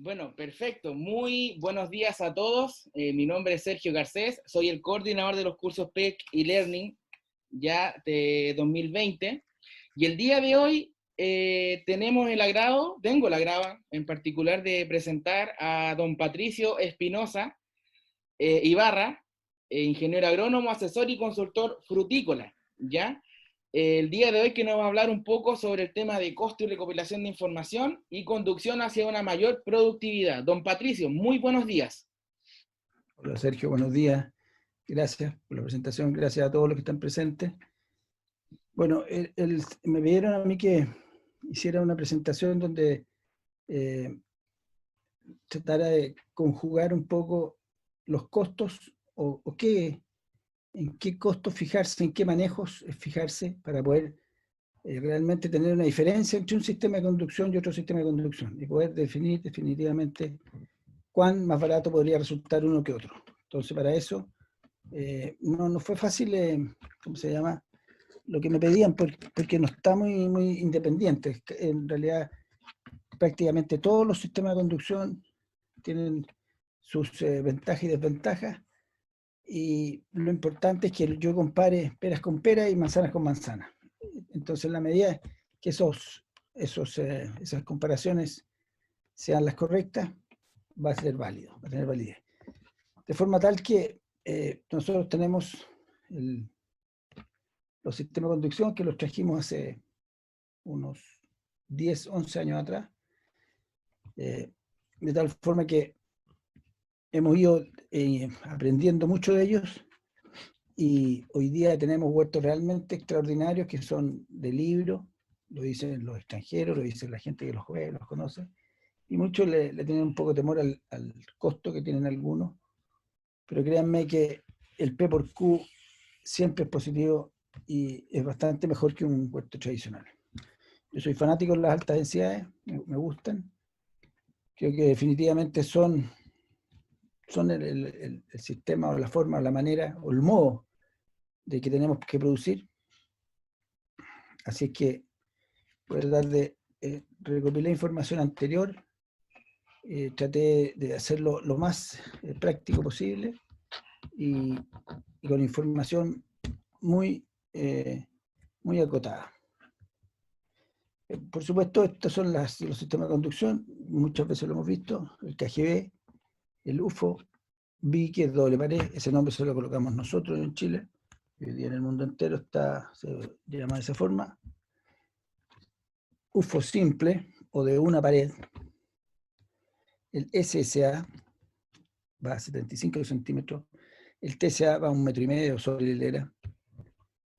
Bueno, perfecto. Muy buenos días a todos. Mi nombre es Sergio Garcés. Soy el coordinador de los cursos PEC y Learning ya de 2020. Y el día de hoy tengo el agrado en particular de presentar a don Patricio Espinosa Ibarra, ingeniero agrónomo, asesor y consultor frutícola, ¿ya? El día de hoy que nos va a hablar un poco sobre el tema de costo y recopilación de información y conducción hacia una mayor productividad. Don Patricio, muy buenos días. Hola Sergio, buenos días. Gracias por la presentación, gracias a todos los que están presentes. Bueno, me pidieron a mí que hiciera una presentación donde tratara de conjugar un poco los costos en qué costos fijarse, en qué manejos fijarse para poder realmente tener una diferencia entre un sistema de conducción y otro sistema de conducción y poder definir definitivamente cuán más barato podría resultar uno que otro. Entonces, para eso no fue fácil, ¿cómo se llama? Lo que me pedían, porque no está muy independiente. En realidad, prácticamente todos los sistemas de conducción tienen sus ventajas y desventajas, y lo importante es que yo compare peras con peras y manzanas con manzanas. Entonces, en la medida que esas comparaciones sean las correctas, va a ser válido, va a tener validez. De forma tal que nosotros tenemos los sistemas de conducción que los trajimos hace unos 10, 11 años atrás, de tal forma que hemos ido aprendiendo mucho de ellos, y hoy día tenemos huertos realmente extraordinarios que son de libro, lo dicen los extranjeros, lo dice la gente que los juega, los conoce, y muchos le tienen un poco de temor al costo que tienen algunos, pero créanme que el P por Q siempre es positivo y es bastante mejor que un huerto tradicional. Yo soy fanático de las altas densidades, me gustan. Creo que definitivamente son el sistema o la forma o la manera o el modo de que tenemos que producir. Así es que voy a tratar de recopilar información anterior, traté de hacerlo lo más práctico posible y con información muy, muy acotada. Por supuesto, estos son los sistemas de conducción, muchas veces lo hemos visto, el KGB, el UFO, BI, que es doble pared, ese nombre se lo colocamos nosotros en Chile, hoy día en el mundo entero se llama de esa forma. UFO simple, o de una pared, el SSA va a 75 centímetros, el TSA va a 1,5 metros sobre la hilera,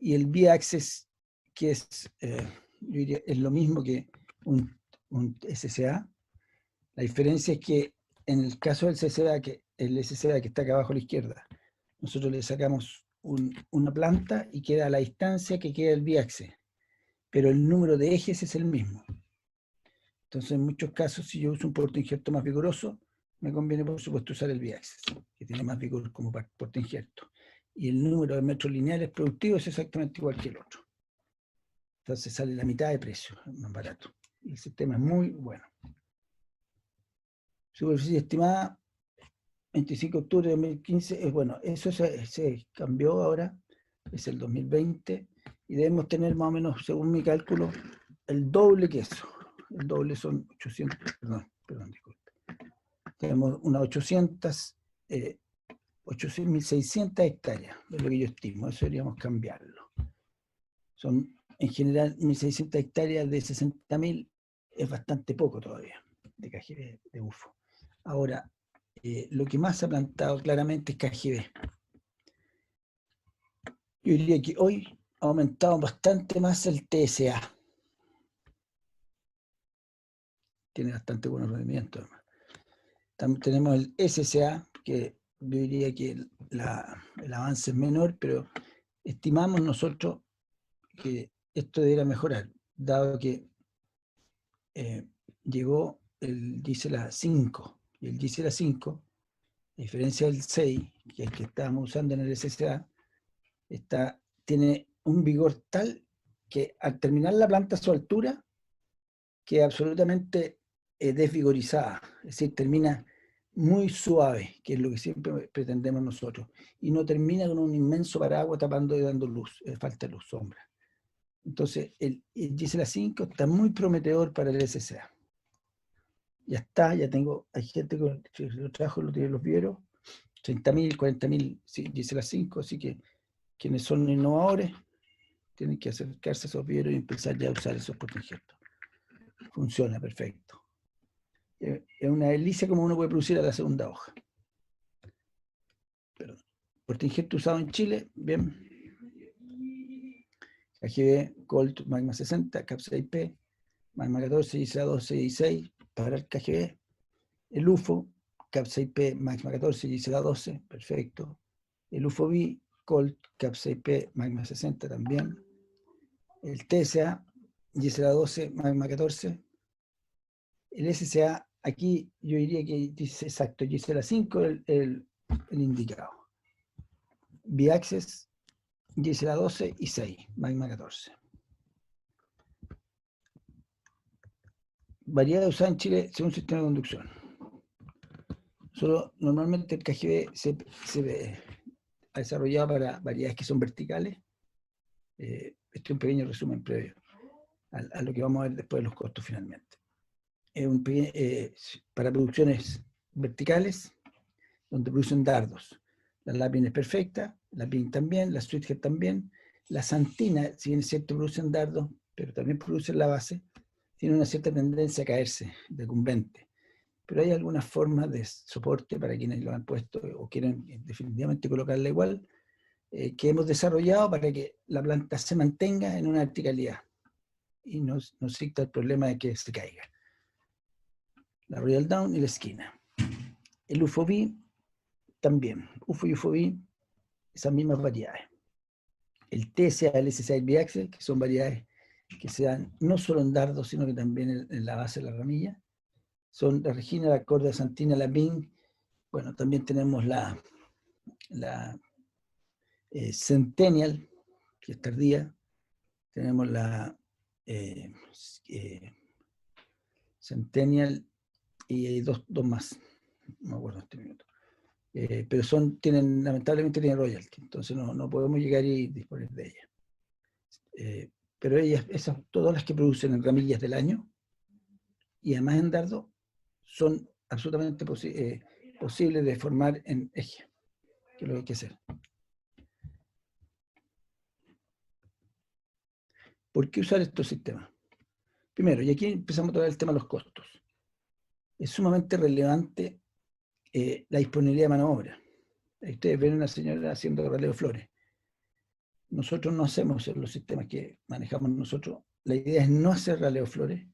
y el B-Access, que es, yo diría, es lo mismo que un SSA. La diferencia es que en el caso del SSA, el SSA que está acá abajo a la izquierda, nosotros le sacamos una planta y queda a la distancia que queda el B-Access, pero el número de ejes es el mismo. Entonces, en muchos casos, si yo uso un portainjerto más vigoroso, me conviene, por supuesto, usar el B-Access, que tiene más vigor como portainjerto. Y el número de metros lineales productivos es exactamente igual que el otro. Entonces sale la mitad de precio, más barato. Y el sistema es muy bueno. Superficie estimada, 25 de octubre de 2015. Bueno, eso se cambió ahora, es el 2020, y debemos tener más o menos, según mi cálculo, el doble que eso. El doble son 800, perdón, disculpe. Tenemos unas 8.600 hectáreas, es lo que yo estimo, eso deberíamos cambiarlo. Son en general 1.600 hectáreas de 60.000, es bastante poco todavía, de KGB, de UFO. Ahora, lo que más se ha plantado claramente es KGB. Yo diría que hoy ha aumentado bastante más el TSA. Tiene bastante buenos rendimientos. También tenemos el SSA, que yo diría que el avance es menor, pero estimamos nosotros que esto debería mejorar, dado que llegó el diésel a 5, y el diésel a 5, a diferencia del 6, que es el que estábamos usando en el SSA, tiene un vigor tal que al terminar la planta a su altura, queda absolutamente desvigorizada, es decir, termina muy suave, que es lo que siempre pretendemos nosotros, y no termina con un inmenso paraguas tapando y dando luz, falta luz, sombra. Entonces, el Gisela 5 está muy prometedor para el SCA. Ya está, ya tengo, hay gente que lo trajo, lo tiene los vieros, 30.000, 40.000 Gisela 5, así que quienes son innovadores tienen que acercarse a esos vieros y empezar ya a usar esos portainjertos. Funciona perfecto. Es una delicia como uno puede producir a la segunda hoja. Perdón. Portainjerto usado en Chile, bien. KGB, Colt, Magma 60, Cap 6P, Magma 14, Gisela 12 y 6 para el KGB. El UFO, Cap 6P, Magma 14, Gisela 12, perfecto. El UFO-B, Colt, Cap 6P, Magma 60 también. El TSA, Gisela 12, Magma 14. El SSA, aquí yo diría que dice exacto, Gisela 5, el indicado. B-Access, Gisela 12 y 6, Magma 14. Variedad usada en Chile según sistema de conducción. Solo normalmente el KGB se ha desarrollado para variedades que son verticales. Este es un pequeño resumen previo a lo que vamos a ver después de los costos finalmente. Para producciones verticales, donde producen dardos. La Lapin es perfecta, la PIN también, la Switchhead también. La Santina, si bien es cierto, producen dardos, pero también producen la base, tiene una cierta tendencia a caerse, decumbente. Pero hay algunas formas de soporte para quienes lo han puesto o quieren definitivamente colocarla igual, que hemos desarrollado para que la planta se mantenga en una verticalidad y no exista el problema de que se caiga. La Royal Down y la esquina. El UFO-B también, UFO y UFO-B, esas mismas variedades. El TSA, el SSA y el B-Access, que son variedades que se dan no solo en dardos, sino que también en la base de la ramilla. Son la Regina, la Corda, la Santina, la Bing. Bueno, también tenemos la Centennial, que es tardía. Tenemos la Centennial y hay dos más, no me acuerdo en este minuto. Pero lamentablemente tienen royalty, entonces no podemos llegar y disponer de ellas. Pero esas, todas las que producen en ramillas del año, y además en dardo, son absolutamente posibles de formar en eje, que es lo que hay que hacer. ¿Por qué usar estos sistemas? Primero, y aquí empezamos a tocar el tema de los costos. Es sumamente relevante la disponibilidad de mano de obra. Ahí ustedes ven a una señora haciendo raleo de flores. Nosotros no hacemos los sistemas que manejamos nosotros. La idea es no hacer raleo de flores,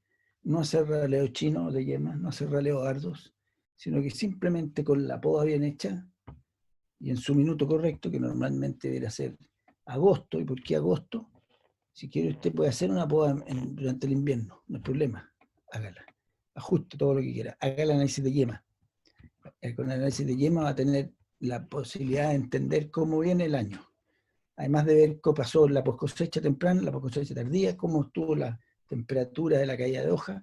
no hacer raleo chino de yemas, no hacer raleo dardos, sino que simplemente con la poda bien hecha y en su minuto correcto, que normalmente debería ser agosto. ¿Y por qué agosto? Si quiere usted puede hacer una poda durante el invierno, no hay problema, hágala. Ajuste todo lo que quiera, haga el análisis de yema. Con el análisis de yema va a tener la posibilidad de entender cómo viene el año. Además de ver qué pasó la poscosecha temprana, la poscosecha tardía, cómo estuvo la temperatura de la caída de hoja,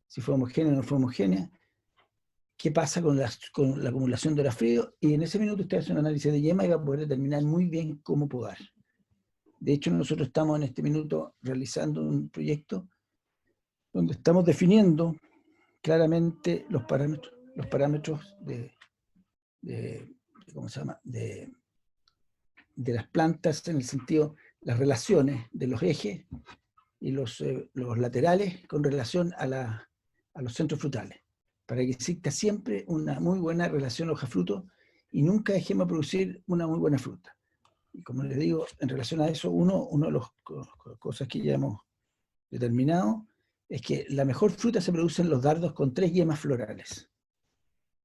si fue homogénea o no fue homogénea, qué pasa con la acumulación de hora frío, y en ese minuto usted hace un análisis de yema y va a poder determinar muy bien cómo podar. De hecho, nosotros estamos en este minuto realizando un proyecto donde estamos definiendo claramente los parámetros ¿cómo se llama? De las plantas, en el sentido, las relaciones de los ejes y los laterales con relación a los centros frutales, para que exista siempre una muy buena relación hoja-fruto y nunca dejemos de producir una muy buena fruta. Y como les digo, en relación a eso, uno de las cosas que ya hemos determinado es que la mejor fruta se produce en los dardos con 3 yemas florales.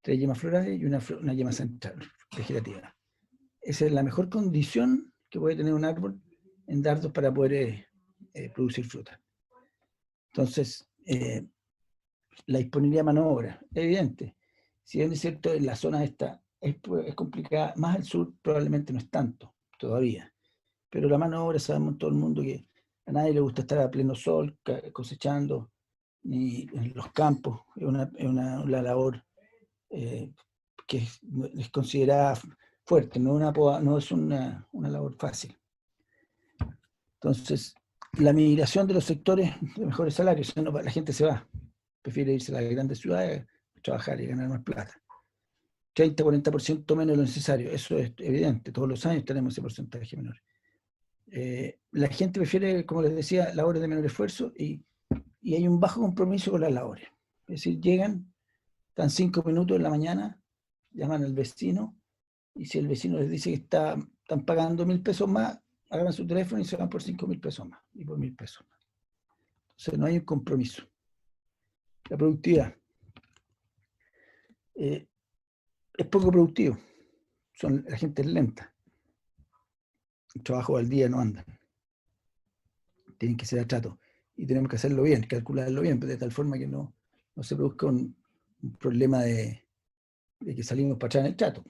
3 yemas florales y una yema central vegetativa. Esa es la mejor condición que puede tener un árbol en dardos para poder producir fruta. Entonces, la disponibilidad de mano de obra, es evidente. Si bien es cierto, en la zona esta es complicada, más al sur probablemente no es tanto todavía. Pero la mano de obra, sabemos todo el mundo que a nadie le gusta estar a pleno sol cosechando, ni en los campos. Es una labor que es considerada fuerte, no es una labor fácil. Entonces, la migración de los sectores de mejores salarios, la gente se va, prefiere irse a las grandes ciudades, trabajar y ganar más plata. 30-40% menos de lo necesario, eso es evidente, todos los años tenemos ese porcentaje menor. La gente prefiere, como les decía, labores de menor esfuerzo y hay un bajo compromiso con las labores. Es decir, llegan, están 5 minutos en la mañana, llaman al vecino y si el vecino les dice que están pagando 1.000 pesos más, agarran su teléfono y se van por 5.000 pesos más y por 1.000 pesos más. Entonces no hay un compromiso. La productividad es poco productivo, la gente es lenta. El trabajo al día no anda. Tienen que ser a trato. Y tenemos que hacerlo bien, calcularlo bien, de tal forma que no se produzca un problema de que salimos para atrás en el trato,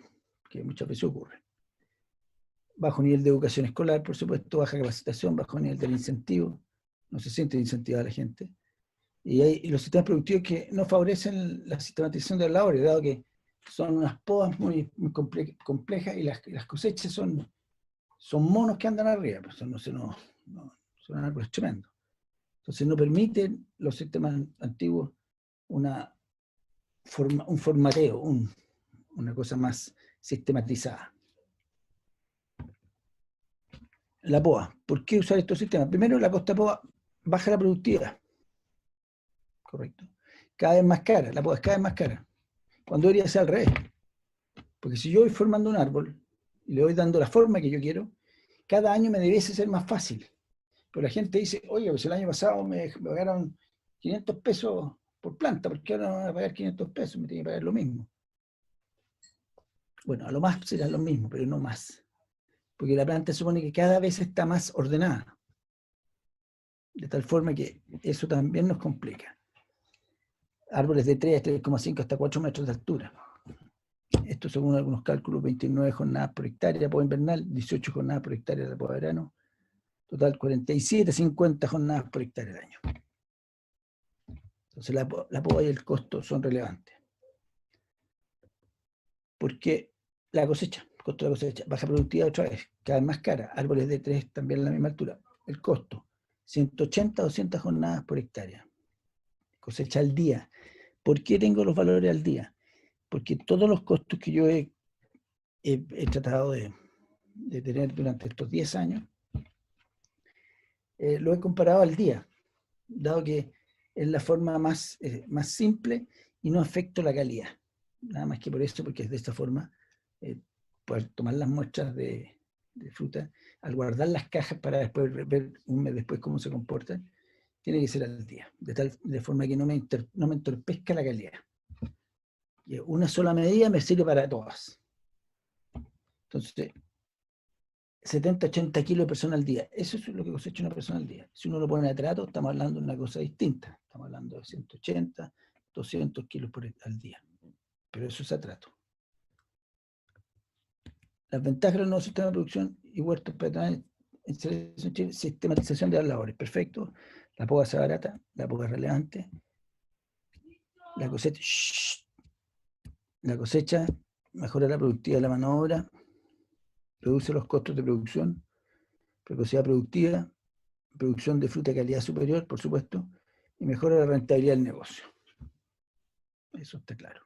que muchas veces ocurre. Bajo nivel de educación escolar, por supuesto, baja capacitación, bajo nivel del incentivo, no se siente incentivada la gente. Y los sistemas productivos que no favorecen la sistematización de las labores, dado que son unas podas muy complejas y las cosechas son monos que andan arriba, pues son algo tremendo. Entonces no permiten los sistemas antiguos un formateo, una cosa más sistematizada. La POA. ¿Por qué usar estos sistemas? Primero, la costa POA baja la productividad. Correcto. Cada vez más cara. La POA es cada vez más cara. Cuando debería ser al revés. Porque si yo voy formando un árbol y le voy dando la forma que yo quiero, cada año me debiese ser más fácil. Pero la gente dice, oye, pues el año pasado me pagaron 500 pesos por planta, ¿por qué ahora no me van a pagar 500 pesos? Me tienen que pagar lo mismo. Bueno, a lo más será lo mismo, pero no más. Porque la planta supone que cada vez está más ordenada. De tal forma que eso también nos complica. Árboles de 3, 3,5 hasta 4 metros de altura. Esto según algunos cálculos, 29 jornadas por hectárea de poda invernal, 18 jornadas por hectárea de poda de verano. Total 47, 50 jornadas por hectárea de año. Entonces la poda y el costo son relevantes. Porque la cosecha, el costo de la cosecha, baja productividad otra vez, cada vez más cara. Árboles de 3 también a la misma altura. El costo, 180 200 jornadas por hectárea. Cosecha al día. ¿Por qué tengo los valores al día? Porque todos los costos que yo he tratado de tener durante estos 10 años, lo he comparado al día, dado que es la forma más simple y no afecta la calidad. Nada más que por eso, porque es de esta forma, poder tomar las muestras de fruta, al guardar las cajas para después ver un mes después cómo se comportan, tiene que ser al día, de forma que no me entorpezca la calidad. Y una sola medida me sirve para todas. Entonces, 70-80 kilos de persona al día. Eso es lo que cosecha una persona al día. Si uno lo pone a trato, estamos hablando de una cosa distinta. Estamos hablando de 180, 200 kilos al día. Pero eso es a trato. Las ventajas de los nuevos sistemas de producción y huertos peatonales en Chile, sistematización de las labores. Perfecto. La poda se barata, la poda es relevante. La cosecha mejora la productividad de la mano de obra, reduce los costos de producción, precocidad productiva, producción de fruta de calidad superior, por supuesto, y mejora la rentabilidad del negocio. Eso está claro.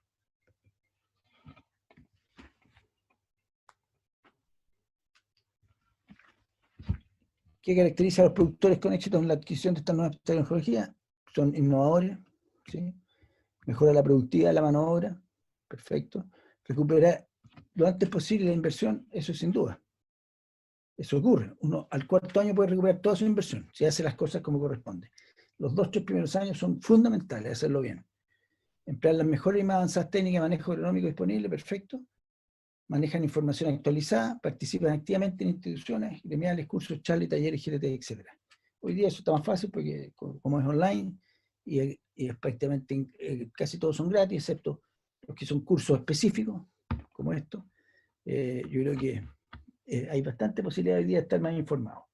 ¿Qué caracteriza a los productores con éxito en la adquisición de estas nuevas tecnologías? Son innovadores, ¿sí? Mejora la productividad de la mano de obra, perfecto. Recuperar lo antes posible la inversión, eso sin duda. Eso ocurre. Uno al cuarto año puede recuperar toda su inversión, si hace las cosas como corresponde. Los 2-3 primeros años son fundamentales, hacerlo bien. Emplear las mejores y más avanzadas técnicas de manejo agronómico disponible, perfecto. Manejan información actualizada, participan activamente en instituciones, gremiales, cursos, charlas, talleres, GTT, etc. Hoy día eso está más fácil porque como es online y es prácticamente casi todos son gratis, excepto los que son cursos específicos, como esto. Yo creo que hay bastante posibilidad hoy día de estar más informado.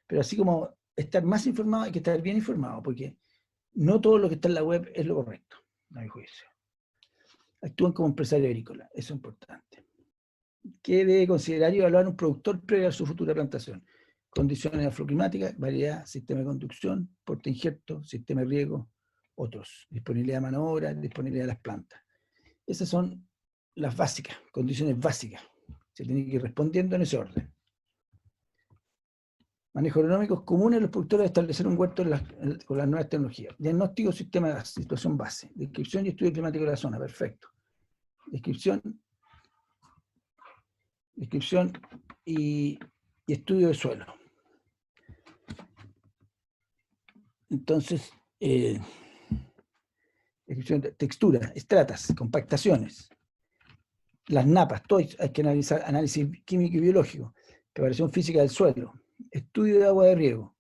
Pero así como estar más informado, hay que estar bien informado, porque no todo lo que está en la web es lo correcto, a mi juicio. Actúan como empresario agrícola, eso es importante. ¿Qué debe considerar y evaluar un productor previo a su futura plantación? Condiciones afroclimáticas, variedad, sistema de conducción, porte injerto, sistema de riego, otros. Disponibilidad de mano de obra, disponibilidad de las plantas. Esas son las básicas, condiciones básicas. Se tiene que ir respondiendo en ese orden. Manejo agronómicos comunes, los productores establecer un huerto con las nuevas tecnologías. Diagnóstico, sistema de situación base. Descripción y estudio climático de la zona, perfecto. Descripción y estudio de suelo. Entonces, descripción de textura, estratas, compactaciones, las napas, todo hay que analizar, análisis químico y biológico, preparación física del suelo, estudio de agua de riego,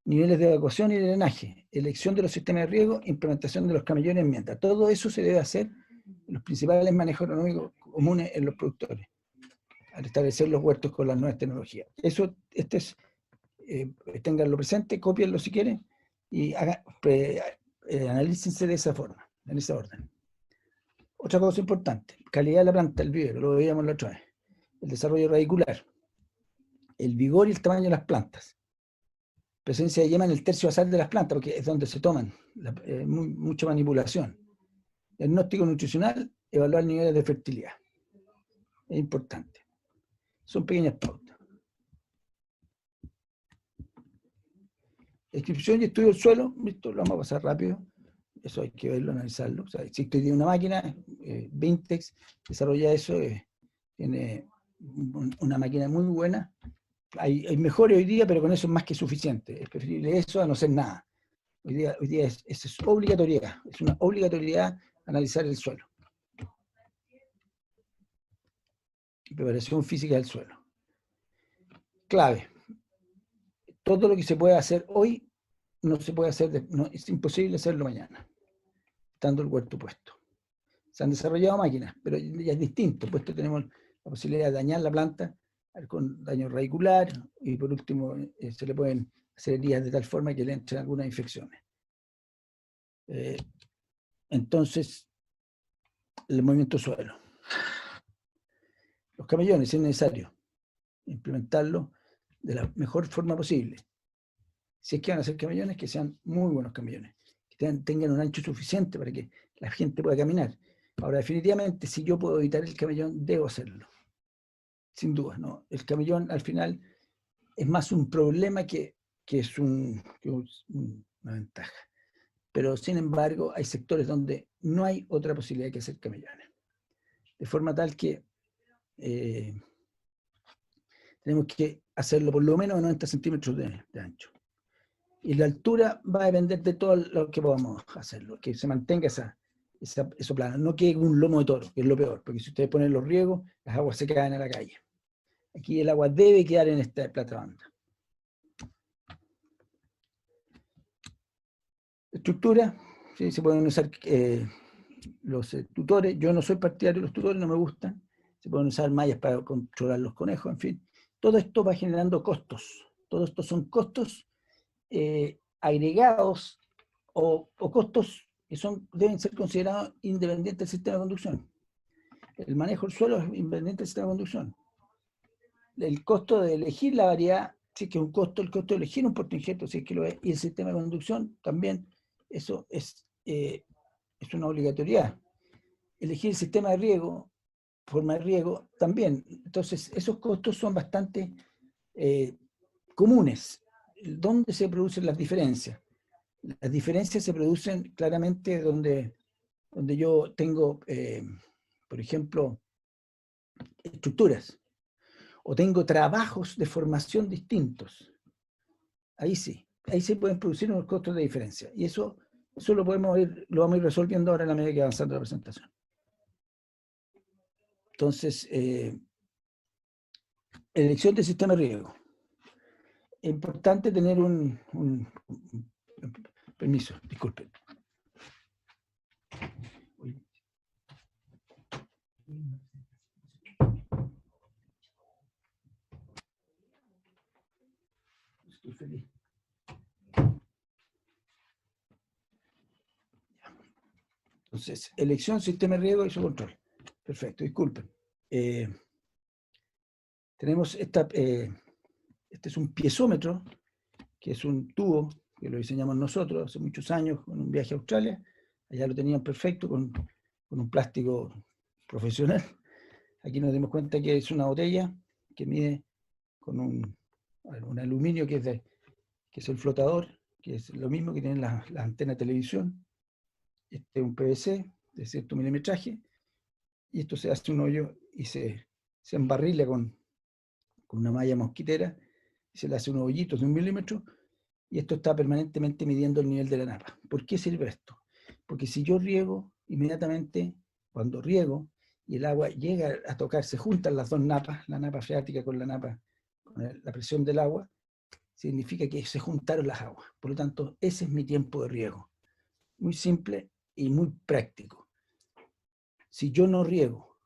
niveles de evacuación y drenaje, elección de los sistemas de riego, implementación de los camellones en mienta. Todo eso se debe hacer en los principales manejos económicos comunes en los productores, al establecer los huertos con las nuevas tecnologías. Eso, ténganlo presente, cópienlo si quieren y analícense de esa forma, en ese orden. Otra cosa importante, calidad de la planta, el vivero, lo veíamos la otra vez. El desarrollo radicular, el vigor y el tamaño de las plantas. Presencia de yema en el tercio basal de las plantas, porque es donde se toman mucha manipulación. Diagnóstico nutricional, evaluar niveles de fertilidad. Es importante. Son pequeñas pautas. Descripción y estudio del suelo, esto lo vamos a pasar rápido. Eso hay que verlo, analizarlo. O sea, existe hoy día una máquina, Vintex, desarrolla eso, tiene una máquina muy buena. Hay mejores hoy día, pero con eso es más que suficiente. Es preferible eso a no ser nada. Hoy día es obligatoriedad, es una obligatoriedad analizar el suelo. Preparación física del suelo. Clave. Todo lo que se puede hacer hoy no se puede hacer, no, es imposible hacerlo mañana, estando el huerto puesto. Se han desarrollado máquinas, pero ya es distinto, puesto tenemos la posibilidad de dañar la planta con daño radicular y por último se le pueden hacer heridas de tal forma que le entren algunas infecciones. Entonces, el movimiento suelo. Los camellones, si es necesario, implementarlo de la mejor forma posible. Si es que van a ser camellones, que sean muy buenos camellones, que tengan un ancho suficiente para que la gente pueda caminar. Ahora, definitivamente, si yo puedo evitar el camellón, debo hacerlo. Sin duda, ¿no? El camellón, al final, es más un problema que es una ventaja. Pero, sin embargo, hay sectores donde no hay otra posibilidad que hacer camellones. De forma tal que tenemos que hacerlo por lo menos a 90 centímetros de ancho. Y la altura va a depender de todo lo que podamos hacerlo, que se mantenga eso plano, no que un lomo de toro, que es lo peor, porque si ustedes ponen los riegos, las aguas se caen a la calle. Aquí el agua debe quedar en esta plata-banda. Estructura, ¿sí? Se pueden usar los tutores. Yo no soy partidario de los tutores, no me gustan. Se pueden usar mallas para controlar los conejos, en fin. Todo esto va generando costos. Todo esto son costos agregados o costos que deben ser considerados independientes del sistema de conducción. El manejo del suelo es independiente del sistema de conducción. El costo de elegir la variedad, si es que es un costo, el costo de elegir un porte injerto, si es que lo es, y el sistema de conducción también, eso es una obligatoriedad. Elegir el sistema de riego, forma de riego, también. Entonces, esos costos son bastante comunes. ¿Dónde se producen las diferencias? Las diferencias se producen claramente donde yo tengo, por ejemplo, estructuras, o tengo trabajos de formación distintos. Ahí sí, ahí se pueden producir unos costos de diferencia. Y eso lo vamos a ir resolviendo ahora en la medida que avanzando la presentación. Entonces, elección del sistema de riego. Es importante tener permiso, disculpen. Estoy feliz. Entonces, elección, sistema de riego y su control. Perfecto, disculpen. Tenemos este es un piezómetro, que es un tubo que lo diseñamos nosotros hace muchos años con un viaje a Australia. Allá lo tenían perfecto con un plástico profesional. Aquí nos dimos cuenta que es una botella que mide con un aluminio que es el flotador, que es lo mismo que tienen las antenas de televisión. Este es un PVC de cierto milimetraje, y esto se hace un hoyo y se embarrila con una malla mosquitera, y se le hace unos hoyitos de 1 milímetro, y esto está permanentemente midiendo el nivel de la napa. ¿Por qué sirve esto? Porque si yo riego, inmediatamente, cuando riego, y el agua llega a tocar, se juntan las dos napas, la napa freática con la presión del agua, significa que se juntaron las aguas. Por lo tanto, ese es mi tiempo de riego. Muy simple y muy práctico. Si yo no riego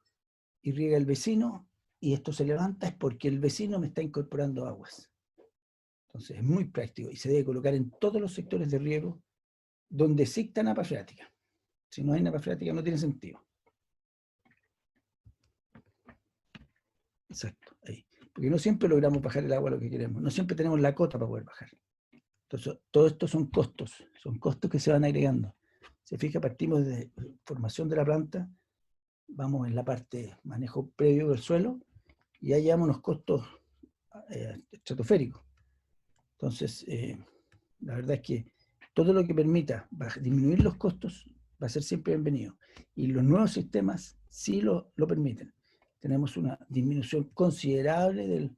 y riega el vecino y esto se levanta, es porque el vecino me está incorporando aguas. Entonces es muy práctico y se debe colocar en todos los sectores de riego donde exista napa freática. Si no hay napa freática no tiene sentido. Exacto, ahí. Porque no siempre logramos bajar el agua a lo que queremos, no siempre tenemos la cota para poder bajar. Entonces, todo esto son costos que se van agregando. Se fija, partimos de formación de la planta, vamos en la parte manejo previo del suelo, y ahí llevamos unos costos estratosféricos. Entonces, la verdad es que todo lo que permita disminuir los costos va a ser siempre bienvenido. Y los nuevos sistemas sí lo permiten. Tenemos una disminución considerable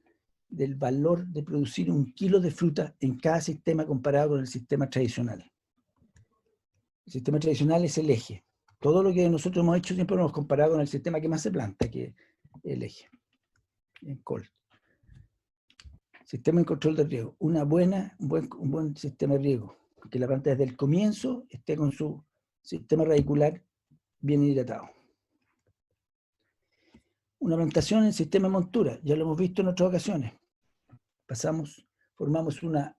del valor de producir 1 kilo de fruta en cada sistema comparado con el sistema tradicional. El sistema tradicional es el eje. Todo lo que nosotros hemos hecho siempre lo hemos comparado con el sistema que más se planta, que es el eje, en col. Sistema de control de riego. Un buen sistema de riego. Que la planta desde el comienzo esté con su sistema radicular bien hidratado. Una plantación en sistema de montura. Ya lo hemos visto en otras ocasiones. Formamos una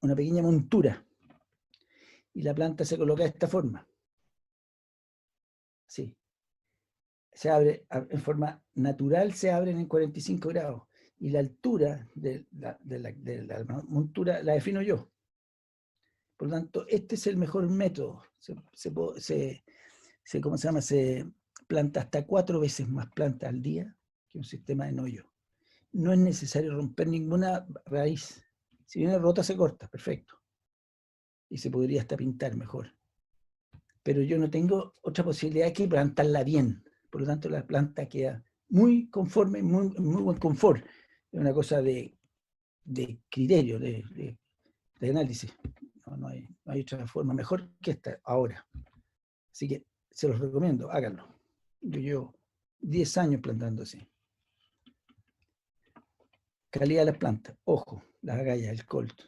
pequeña montura y la planta se coloca de esta forma. Así. Se abre en forma natural, se abren en 45 grados. Y la altura de la montura la defino yo. Por lo tanto, este es el mejor método. ¿Cómo se llama? Se planta hasta 4 veces más planta al día que un sistema de hoyo. No es necesario romper ninguna raíz. Si viene rota, se corta, perfecto. Y se podría hasta pintar mejor. Pero yo no tengo otra posibilidad que plantarla bien. Por lo tanto, la planta queda muy conforme, muy buen confort. Es una cosa de criterio, de análisis. No hay otra forma mejor que esta ahora. Así que se los recomiendo, háganlo. Yo llevo 10 años plantando así. Calidad de las plantas, ojo, las agallas, el colt,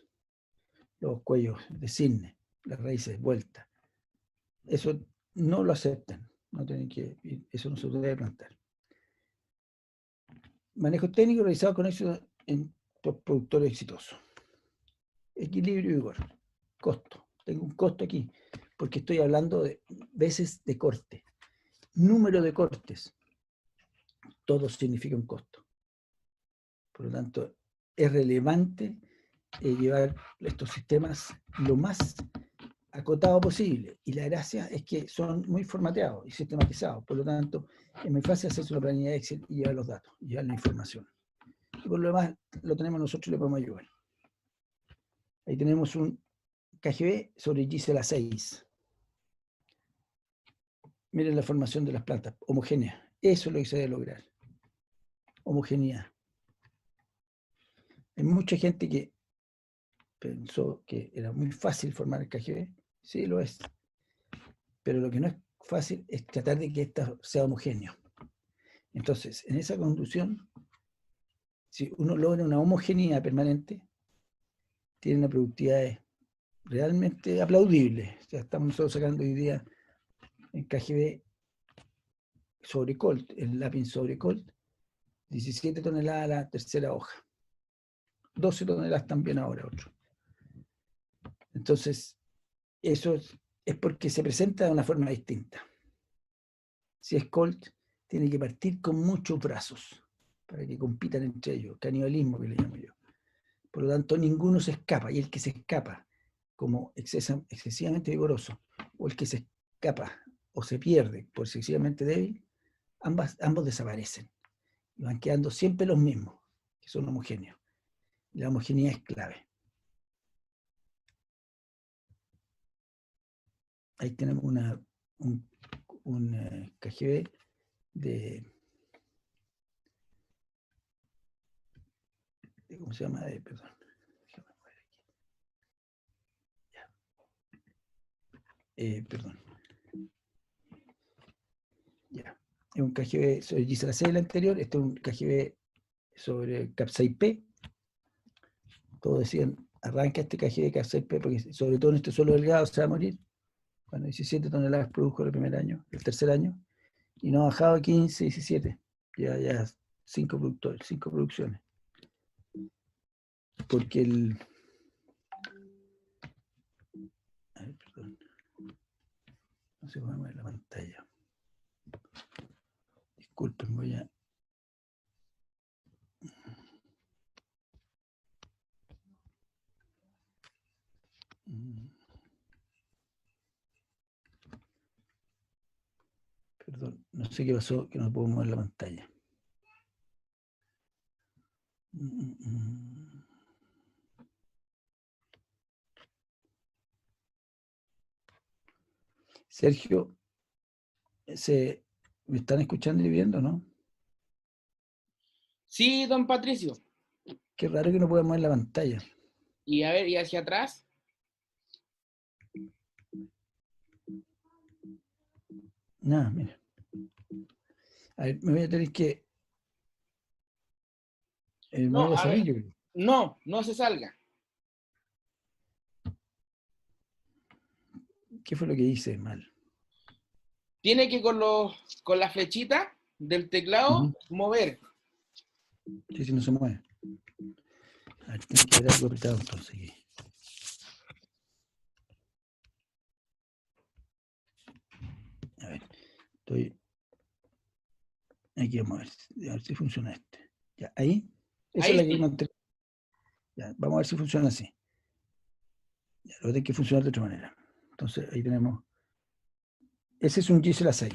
los cuellos de cisne, las raíces vueltas. Eso no lo aceptan, eso no se debe plantar. Manejo técnico realizado con éxito por productores exitosos. Equilibrio y vigor. Costo. Tengo un costo aquí, porque estoy hablando de veces de corte. Número de cortes. Todo significa un costo. Por lo tanto, es relevante llevar estos sistemas lo más acotado posible. Y la gracia es que son muy formateados y sistematizados. Por lo tanto, es muy fácil hacerse una planilla de Excel y llevar los datos, y llevar la información. Y por lo demás, lo tenemos nosotros y le podemos ayudar. Ahí tenemos un KGB sobre Gisela 6. Miren la formación de las plantas, homogénea. Eso es lo que se debe lograr. Homogeneidad. Hay mucha gente que pensó que era muy fácil formar el KGB. Sí, lo es. Pero lo que no es fácil es tratar de que esto sea homogéneo. Entonces, en esa conducción, si uno logra una homogeneidad permanente, tiene una productividad realmente aplaudible. O sea, estamos nosotros sacando hoy día en KGB sobre Colt, el lápiz sobre Colt, 17 toneladas la tercera hoja. 12 toneladas también ahora otro. Entonces, eso es porque se presenta de una forma distinta. si es colt, tiene que partir con muchos brazos para que compitan entre ellos, canibalismo que le llamo yo. Por lo tanto, ninguno se escapa, y el que se escapa como excesivamente vigoroso, o el que se escapa o se pierde por excesivamente débil, ambos desaparecen y van quedando siempre los mismos, que son homogéneos. La homogeneidad es clave. Ahí tenemos un KGB ¿cómo se llama? Perdón. Perdón. Ya. Es un KGB sobre Gisela C el anterior, este es un KGB sobre Capsaicpe. Todos decían, arranca este KGB Capsaicpe, porque sobre todo en este suelo delgado se va a morir. Bueno, 17 toneladas produjo el primer año, el tercer año, y no ha bajado a 15, 17. Ya 5 producciones. Porque perdón. No sé cómo mover la pantalla. Disculpen, voy a... Perdón, no sé qué pasó, que no puedo mover la pantalla. Sergio, ¿me están escuchando y viendo, no? Sí, don Patricio. Qué raro que no pueda mover la pantalla. Y a ver, y hacia atrás. Nada, mira. A ver, me voy a tener que... me voy a salir, yo creo. No se salga. ¿Qué fue lo que hice mal? Tiene que con la flechita del teclado mover. Sí, no se mueve. A ver, tiene que haber algo apretado entonces aquí. A ver, aquí vamos a ver si funciona este. Ya, ahí. Esa Ahí es la que sí. mantengo. Ya, vamos a ver si funciona así. Ya, lo tiene que funcionar de otra manera. Entonces, ahí tenemos. Ese es un Gisela 6.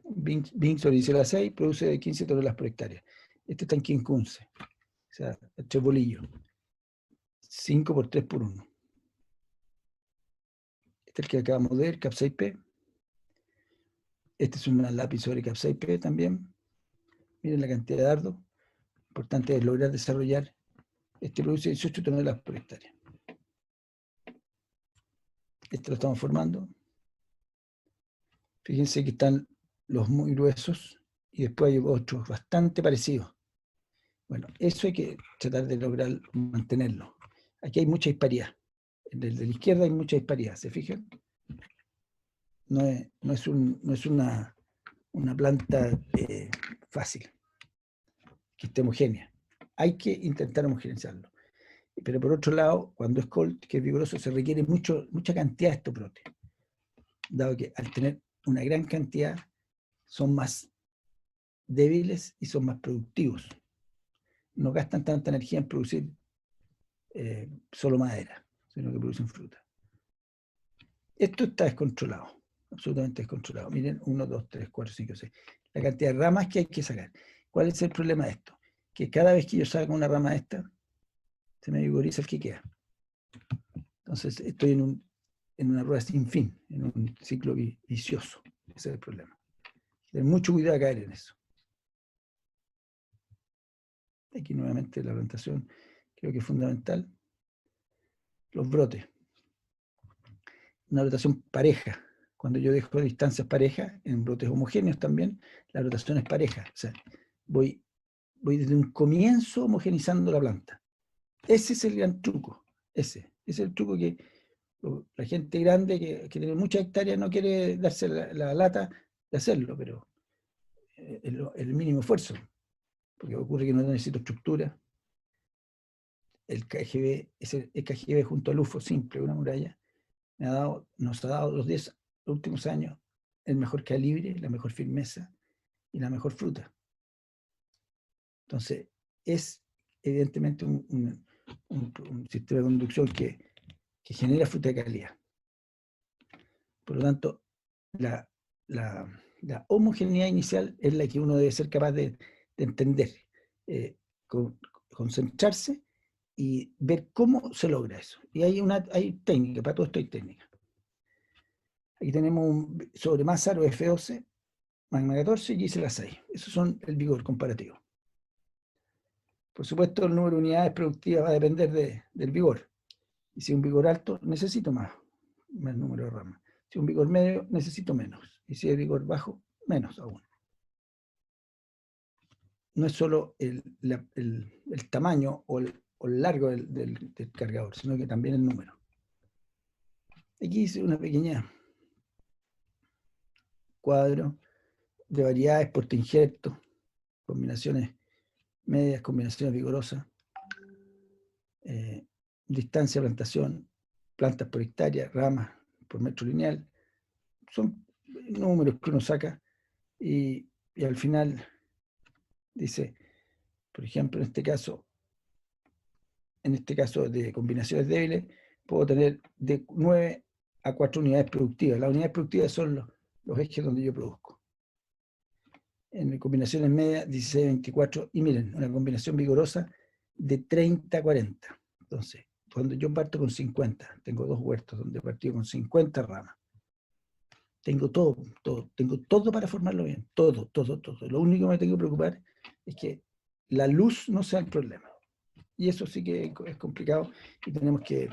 Bing sobre Gisela 6 produce de 15 toneladas por hectárea. Este está en Quincunce. O sea, tres bolillos. 5 por 3 por 1. Este es el que acabamos de ver, Capsaicpe. Este es un lápiz sobre Capsaicpe también. Miren la cantidad de dardos. Importante es lograr desarrollar. Este produce 18 toneladas por hectárea. Este lo estamos formando. Fíjense que están los muy gruesos y después hay otros bastante parecidos. Bueno, eso hay que tratar de lograr mantenerlo. Aquí hay mucha disparidad. En el de la izquierda hay mucha disparidad, ¿se fijan? No es una planta fácil, que esté homogénea. Hay que intentar homogeneizarlo. Pero por otro lado, cuando es colt, que es vigoroso, se requiere mucha cantidad de estoprote, dado que al tener una gran cantidad son más débiles y son más productivos. No gastan tanta energía en producir solo madera, sino que producen fruta. Esto está descontrolado, absolutamente descontrolado. Miren, 1, 2, 3, 4, 5, 6. La cantidad de ramas que hay que sacar. ¿Cuál es el problema de esto? Que cada vez que yo saco una rama de esta, se me vigoriza el que queda. Entonces estoy en una rueda sin fin, en un ciclo vicioso. Ese es el problema. Tener mucho cuidado a caer en eso. Aquí nuevamente la plantación creo que es fundamental. Los brotes. Una rotación pareja. Cuando yo dejo distancias parejas, en brotes homogéneos también, la rotación es pareja. O sea, voy desde un comienzo homogenizando la planta. Ese es el gran truco. Ese es el truco que la gente grande que tiene muchas hectáreas no quiere darse la lata de hacerlo, pero el mínimo esfuerzo. Porque ocurre que no necesito estructura. El KGB, el KGB junto al UFO simple, una muralla, nos ha dado los 10 últimos años el mejor calibre, la mejor firmeza, y la mejor fruta. Entonces, es evidentemente un sistema de conducción que genera fruta de calidad. Por lo tanto, la homogeneidad inicial es la que uno debe ser capaz de entender, concentrarse y ver cómo se logra eso. Y hay técnica, para todo esto hay técnica. Aquí tenemos sobre Massaro F12, Magma 14 y Gisela 6. Esos son el vigor comparativo. Por supuesto, el número de unidades productivas va a depender del vigor. Y si un vigor alto, necesito más número de ramas. Si un vigor medio, necesito menos. Y si hay vigor bajo, menos aún. No es solo el tamaño o el largo del cargador, sino que también el número. Aquí hice una pequeña cuadro de variedades por injerto, combinaciones medias, combinaciones vigorosas, distancia de plantación, plantas por hectárea, ramas por metro lineal. Son números que uno saca y al final dice, por ejemplo, en este caso de combinaciones débiles, puedo tener de 9 a 4 unidades productivas. Las unidades productivas son los ejes donde yo produzco. En combinaciones medias, 16 a 24, y miren, una combinación vigorosa de 30 a 40. Entonces, cuando yo parto con 50, tengo 2 huertos donde he partido con 50 ramas. Tengo todo para formarlo bien, todo. Lo único que me tengo que preocupar es que la luz no sea el problema. Y eso sí que es complicado y tenemos que...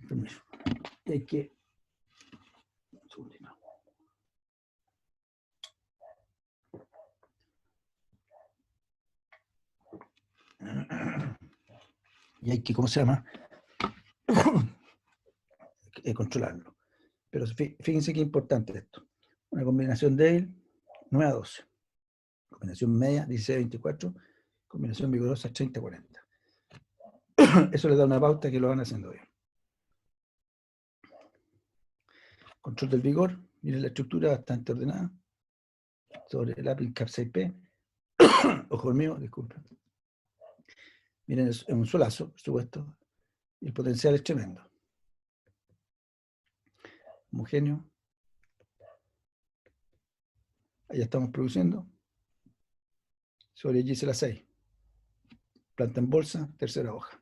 Permiso. Hay que... Un segundito. Y hay que, ¿cómo se llama? Controlarlo. Pero fíjense qué importante esto. Una combinación débil, 9 a 12. Combinación media, 16 a 24. Combinación vigorosa, 30 a 40. Eso les da una pauta que lo van haciendo bien. Control del vigor. Miren la estructura bastante ordenada. Sobre el API CAP 6P. Ojo el mío, disculpen. Miren, es un solazo, por supuesto. Y el potencial es tremendo. Homogéneo. Ahí estamos produciendo. Sobre Gisela 6. Planta en bolsa, tercera hoja.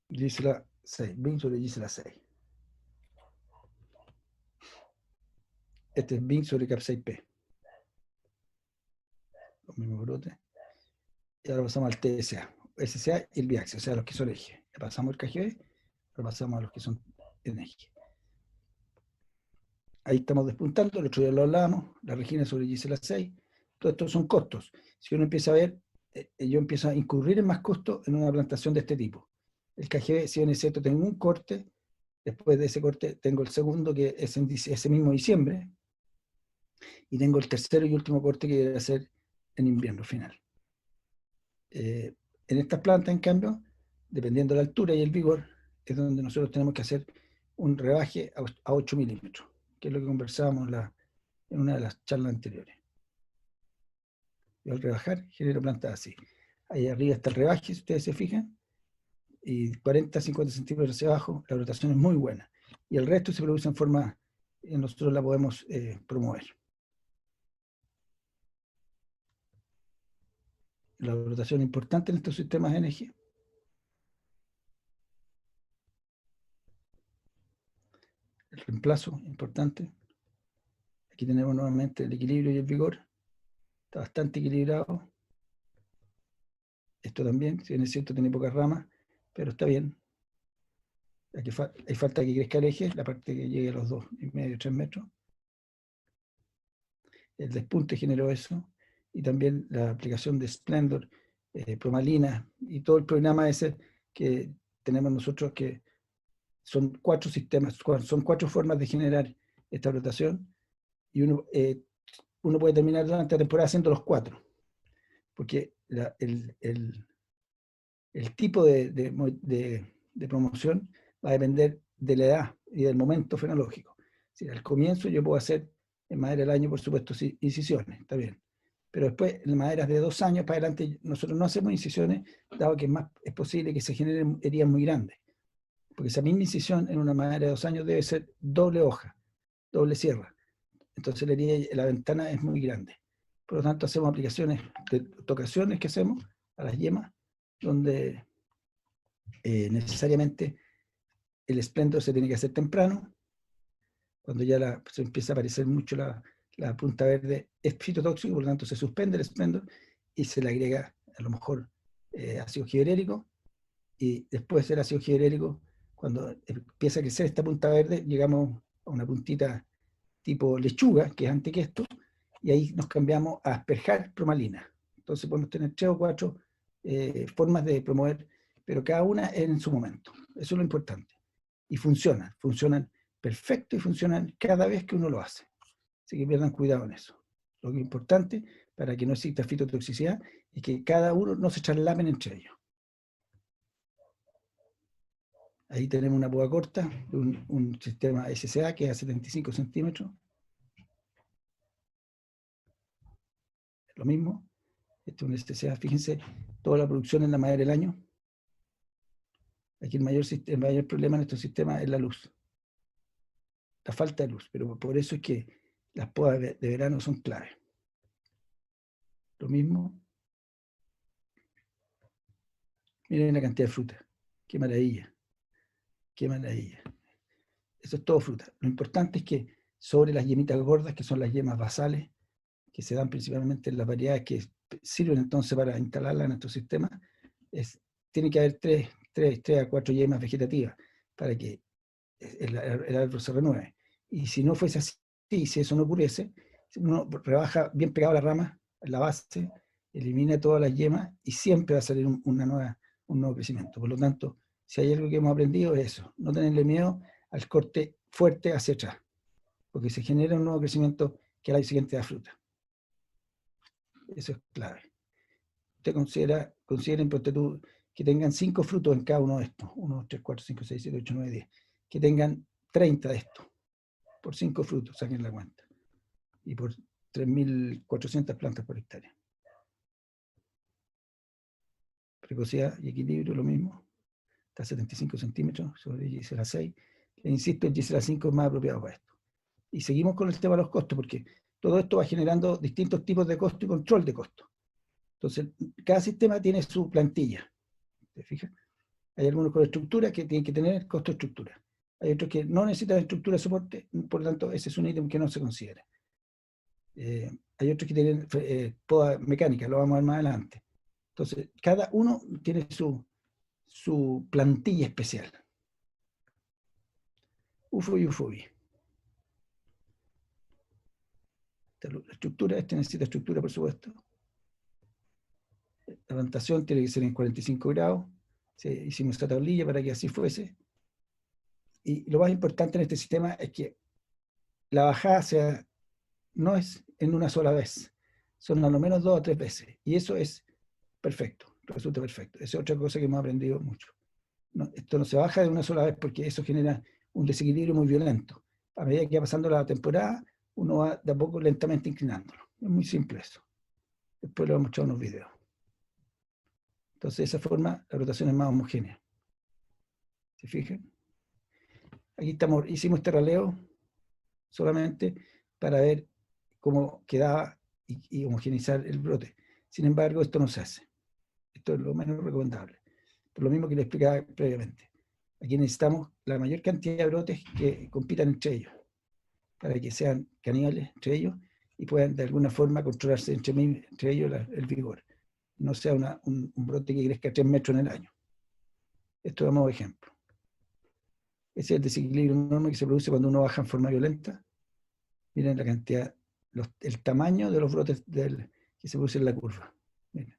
Gisela 6. Bin sobre Gisela 6. Este es Bin sobre CAP 6P. Los mismos brotes. Y ahora pasamos al TSA. SCA y el biaxio, o sea, los que son eje. Le pasamos el KGB, ahora pasamos a los que son en eje. Ahí estamos despuntando, el otro día lo hablábamos, la Regina sobre Gisela 6. Todo esto son costos. Si uno empieza a ver, yo empiezo a incurrir en más costos en una plantación de este tipo. El KGB, si bien es cierto, tengo un corte, después de ese corte tengo el segundo, que es en ese mismo diciembre, y tengo el tercero y último corte que debe ser en invierno final. En estas plantas, en cambio, dependiendo de la altura y el vigor, es donde nosotros tenemos que hacer un rebaje a 8 milímetros, que es lo que conversábamos en una de las charlas anteriores. Yo al rebajar genero plantas así. Ahí arriba está el rebaje, si ustedes se fijan, y 40, 50 centímetros hacia abajo, la rotación es muy buena. Y el resto se produce en forma, nosotros la podemos promover. La rotación es importante en estos sistemas de energía. El reemplazo, importante. Aquí tenemos nuevamente el equilibrio y el vigor. Está bastante equilibrado. Esto también, si bien es cierto, tiene pocas ramas, pero está bien. Aquí hay falta que crezca el eje, la parte que llegue a los 2,5, 3 metros. El despunte generó eso. Y también la aplicación de Splendor, Promalina y todo el programa ese que tenemos nosotros, que son 4 sistemas, son 4 formas de generar esta rotación. Y uno puede terminar durante la temporada haciendo los 4. Porque el tipo de promoción va a depender de la edad y del momento fenológico. Si al comienzo yo puedo hacer en madera del año, por supuesto, incisiones, está bien. Pero después, en maderas de 2 años para adelante, nosotros no hacemos incisiones, dado que es posible que se generen heridas muy grandes. Porque esa misma incisión en una madera de 2 años debe ser doble hoja, doble sierra. Entonces la ventana es muy grande. Por lo tanto, hacemos aplicaciones de tocaciones que hacemos a las yemas, donde necesariamente el esplendor se tiene que hacer temprano, cuando ya se empieza a aparecer mucho la punta verde, es fitotóxico, por lo tanto se suspende el esplendor y se le agrega a lo mejor ácido gibberéllico, y después del ácido gibberéllico, cuando empieza a crecer esta punta verde, llegamos a una puntita tipo lechuga, que es antes que esto, y ahí nos cambiamos a asperjar promalina. Entonces podemos tener 3 o 4 formas de promover, pero cada una en su momento. Eso es lo importante. Y funcionan perfecto y funcionan cada vez que uno lo hace. Así que pierdan cuidado en eso. Lo que es importante para que no exista fitotoxicidad es que cada uno no se charlamen entre ellos. Ahí tenemos una poda corta, un sistema SCA que es a 75 centímetros. Lo mismo. Este es un SCA, fíjense, toda la producción en la madera del año. Aquí el mayor problema en estos sistemas es la luz. La falta de luz, pero por eso es que las podas de verano son clave. Lo mismo. Miren la cantidad de fruta. Qué maravilla. Qué maravilla. Eso es todo fruta. Lo importante es que sobre las yemitas gordas, que son las yemas basales, que se dan principalmente en las variedades que sirven entonces para instalarla en nuestro sistema, tiene que haber 3 a 4 yemas vegetativas para que el árbol se renueve. Y si no fuese así, si eso no ocurriese, uno rebaja bien pegado a la rama, en la base, elimina todas las yemas y siempre va a salir un nuevo crecimiento. Por lo tanto, si hay algo que hemos aprendido es eso, no tenerle miedo al corte fuerte hacia atrás, porque se genera un nuevo crecimiento que al año siguiente da fruta. Eso es clave. Usted consideren que tengan 5 frutos en cada uno de estos, 1, 2, 3, 4, 5, 6, 7, 8, 9, 10, que tengan 30 de estos, por 5 frutos, saquen la cuenta, y por 3.400 plantas por hectárea. Precocidad y equilibrio, lo mismo, está a 75 centímetros sobre Gisela 6. Le insisto, el Gisela 5 es más apropiado para esto. Y seguimos con el tema de los costos, porque todo esto va generando distintos tipos de costo y control de costo. Entonces, cada sistema tiene su plantilla. ¿Te fijas? Hay algunos con estructura que tienen que tener costo de estructura. Hay otros que no necesitan estructura de soporte, por lo tanto, ese es un ítem que no se considera. Hay otros que tienen poda mecánica, lo vamos a ver más adelante. Entonces, cada uno tiene su plantilla especial. UFO y UFOBI. La estructura, necesita estructura, por supuesto. La plantación tiene que ser en 45 grados. Hicimos esta tablilla para que así fuese. Y lo más importante en este sistema es que la bajada no es en una sola vez, son a lo menos 2 o 3 veces. Y eso es perfecto, resulta perfecto. Esa es otra cosa que hemos aprendido mucho. Esto no se baja de una sola vez porque eso genera un desequilibrio muy violento. A medida que va pasando la temporada, uno va de a poco lentamente inclinándolo. Es muy simple eso. Después le voy a mostrar unos videos. Entonces, de esa forma, la rotación es más homogénea. ¿Se fijan? Aquí hicimos este raleo solamente para ver cómo quedaba y homogeneizar el brote. Sin embargo, esto no se hace. Esto es lo menos recomendable. Por lo mismo que le explicaba previamente. Aquí necesitamos la mayor cantidad de brotes que compitan entre ellos, para que sean caníbales entre ellos y puedan de alguna forma controlarse entre ellos el vigor. No sea un brote que crezca 3 metros en el año. Esto es un ejemplo. Ese es el desequilibrio enorme que se produce cuando uno baja en forma violenta. Miren la cantidad, el tamaño de los brotes que se produce en la curva. Miren.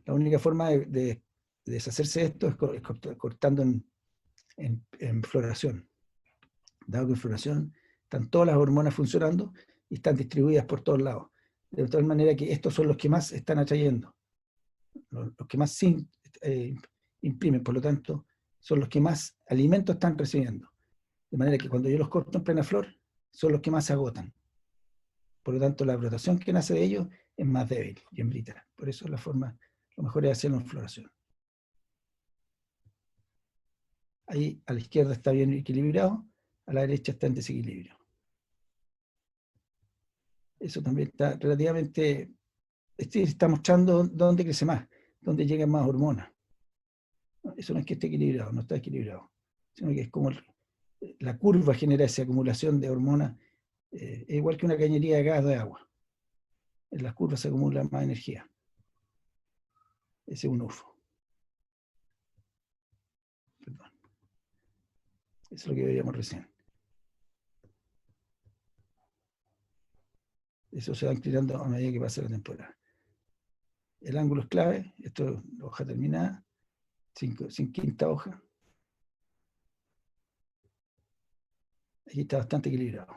La única forma de deshacerse de esto es cortando en floración. Dado que en floración están todas las hormonas funcionando y están distribuidas por todos lados. De tal manera que estos son los que más están atrayendo, los que más imprimen, por lo tanto, son los que más alimentos están recibiendo. De manera que cuando yo los corto en plena flor, son los que más se agotan. Por lo tanto, la brotación que nace de ellos es más débil y hembrita. Por eso la forma, lo mejor es hacerlo en floración. Ahí a la izquierda está bien equilibrado, a la derecha está en desequilibrio. Eso también está relativamente, está mostrando dónde crece más, dónde llegan más hormonas. Eso no es que esté equilibrado, no está equilibrado, sino que es como la curva genera esa acumulación de hormonas, es igual que una cañería de gas de agua. En las curvas se acumula más energía. Ese es un UFO. Perdón. Eso es lo que veíamos recién. Eso se va inclinando a medida que pasa la temporada. El ángulo es clave, esto es hoja terminada, sin quinta hoja. Aquí está bastante equilibrado.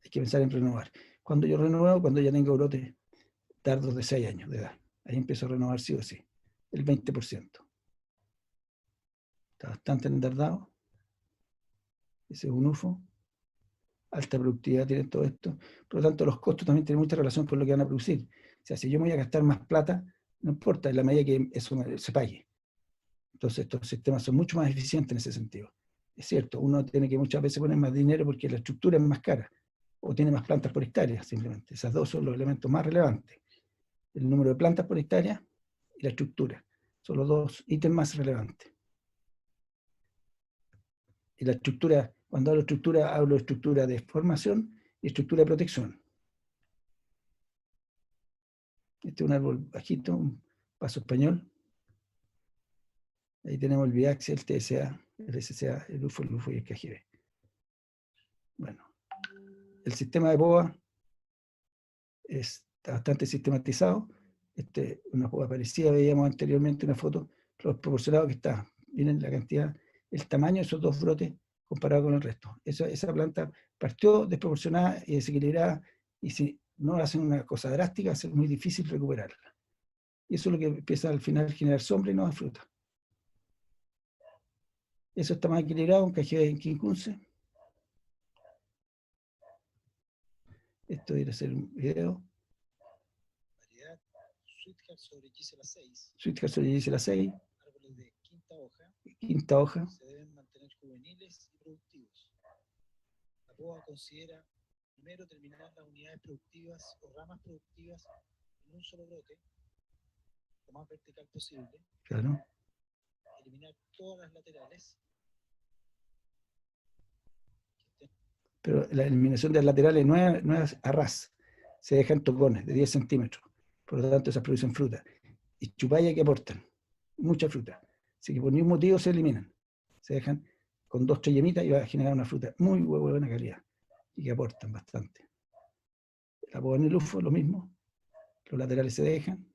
Hay que pensar en renovar. Cuando yo renuevo, cuando ya tengo brotes tardos de 6 años de edad. Ahí empiezo a renovar sí o sí, el 20%. Está bastante enardado. Ese es un UFO. Alta productividad tiene todo esto. Por lo tanto, los costos también tienen mucha relación con lo que van a producir. O sea, si yo me voy a gastar más plata, no importa, en la medida que eso se pague. Entonces, estos sistemas son mucho más eficientes en ese sentido. Es cierto, uno tiene que muchas veces poner más dinero porque la estructura es más cara o tiene más plantas por hectárea, simplemente. Esas dos son los elementos más relevantes. El número de plantas por hectárea y la estructura. Son los dos ítems más relevantes. Y la estructura, cuando hablo de estructura de formación y estructura de protección. Este es un árbol bajito, un paso español. Ahí tenemos el Viaxia, el TSA, el SCA, el UFO y el KGB. Bueno, el sistema de POA está bastante sistematizado. Una POA parecida, veíamos anteriormente una foto, los proporcionados que está. Miren la cantidad, el tamaño de esos dos brotes comparado con el resto. Esa planta partió desproporcionada y desequilibrada, y si no hacen una cosa drástica, va a ser muy difícil recuperarla. Y eso es lo que empieza al final a generar sombra y no da fruta. Eso está más equilibrado, un KGB en quincunce. Esto debería ser un video. Variedad Sweetheart sobre Gisela 6. Sweetheart sobre Gisela 6. Árboles de Quinta hoja. Se deben mantener juveniles y productivos. La POA considera primero terminar las unidades productivas o ramas productivas en un solo brote, lo más vertical posible. Claro. Eliminar todas las laterales. Pero la eliminación de las laterales no es a ras, se dejan tocones de 10 centímetros. Por lo tanto, esas producen fruta. Y chupalla que aportan mucha fruta. Así que por ningún motivo se eliminan. Se dejan con 2 o 3 yemitas y va a generar una fruta muy buena calidad y que aportan bastante. La POA en el UFO, lo mismo. Los laterales se dejan,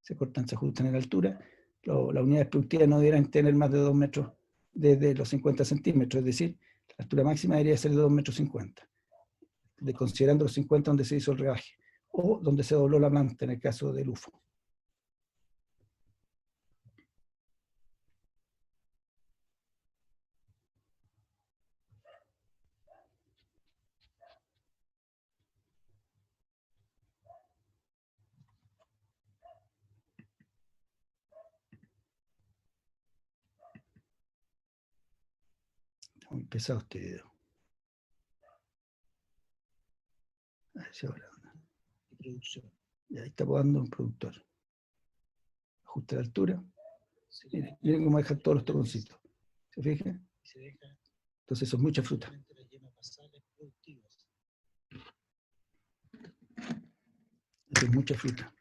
se cortan, se ajustan en altura. Las unidades productivas no deberán tener más de 2 metros desde los 50 centímetros, es decir, la altura máxima debería ser de 2,50 metros, considerando los 50 donde se hizo el rebaje, o donde se dobló la planta en el caso del UFO. Está muy pesado este video. A ver si ahora. Y producción. Y ahí está podando un productor. Ajusta la altura. Miren cómo deja todos los toconcitos. ¿Se fijan? Entonces eso es mucha fruta. Eso es mucha fruta.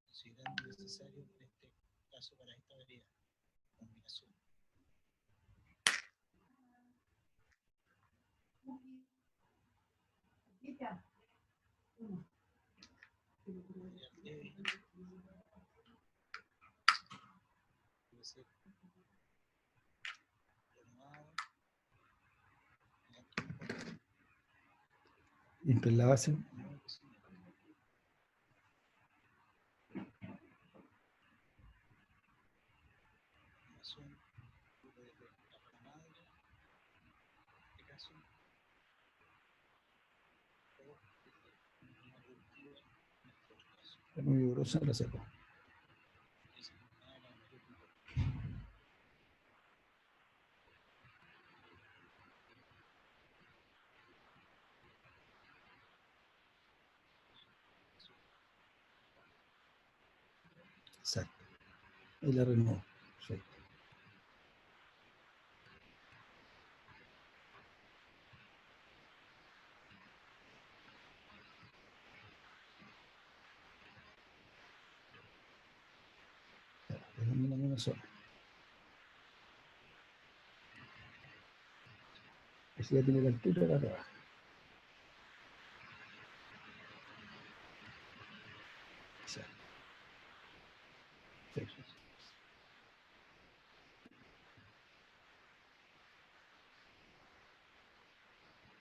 Considerando necesario en este caso para esta variedad. Combinación. Debe ser renovado. Siempre en la base. caso, o unidad productiva en este otro caso. Es muy vigorosa, la saco. Esa es la mayor importancia. Exacto. Y la renuevo. Perfecto. En la misma zona. Así ya tiene la altura de la rebaja. Exacto. Perfecto.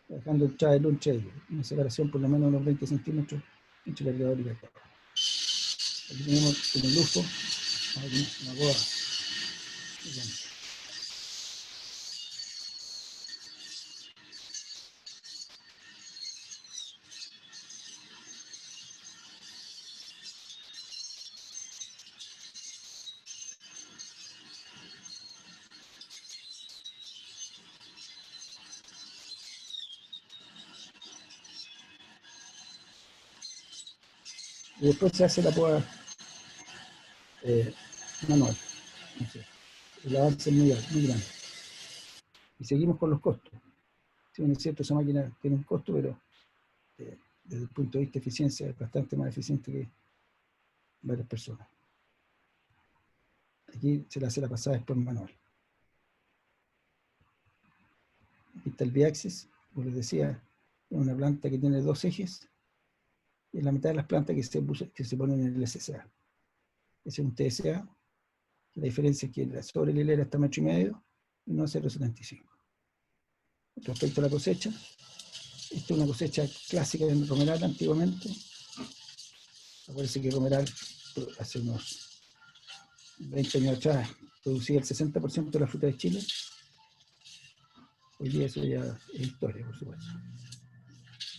Dejando el trail un trail, una separación por lo menos unos 20 centímetros entre el cargador y el cargador. Aquí tenemos como lujo una boa. Y después se hace la poda manual. No sé, el avance es muy grande. Y seguimos con los costos. Si bien es cierto, esa máquina tiene un costo, pero desde el punto de vista de eficiencia es bastante más eficiente que varias personas. Aquí se le hace la pasada después manual. Aquí está el biaxis, como les decía, es una planta que tiene 2 ejes y en la mitad de las plantas que se ponen en el SSA. Ese es un TSA, la diferencia es que sobre la hilera está 1,5 metros y no 0,75. Respecto a la cosecha, esta es una cosecha clásica de Romeral antiguamente. Acuérdense que Romeral hace unos 20 años atrás producía el 60% de la fruta de Chile. Hoy día eso ya es historia, por supuesto.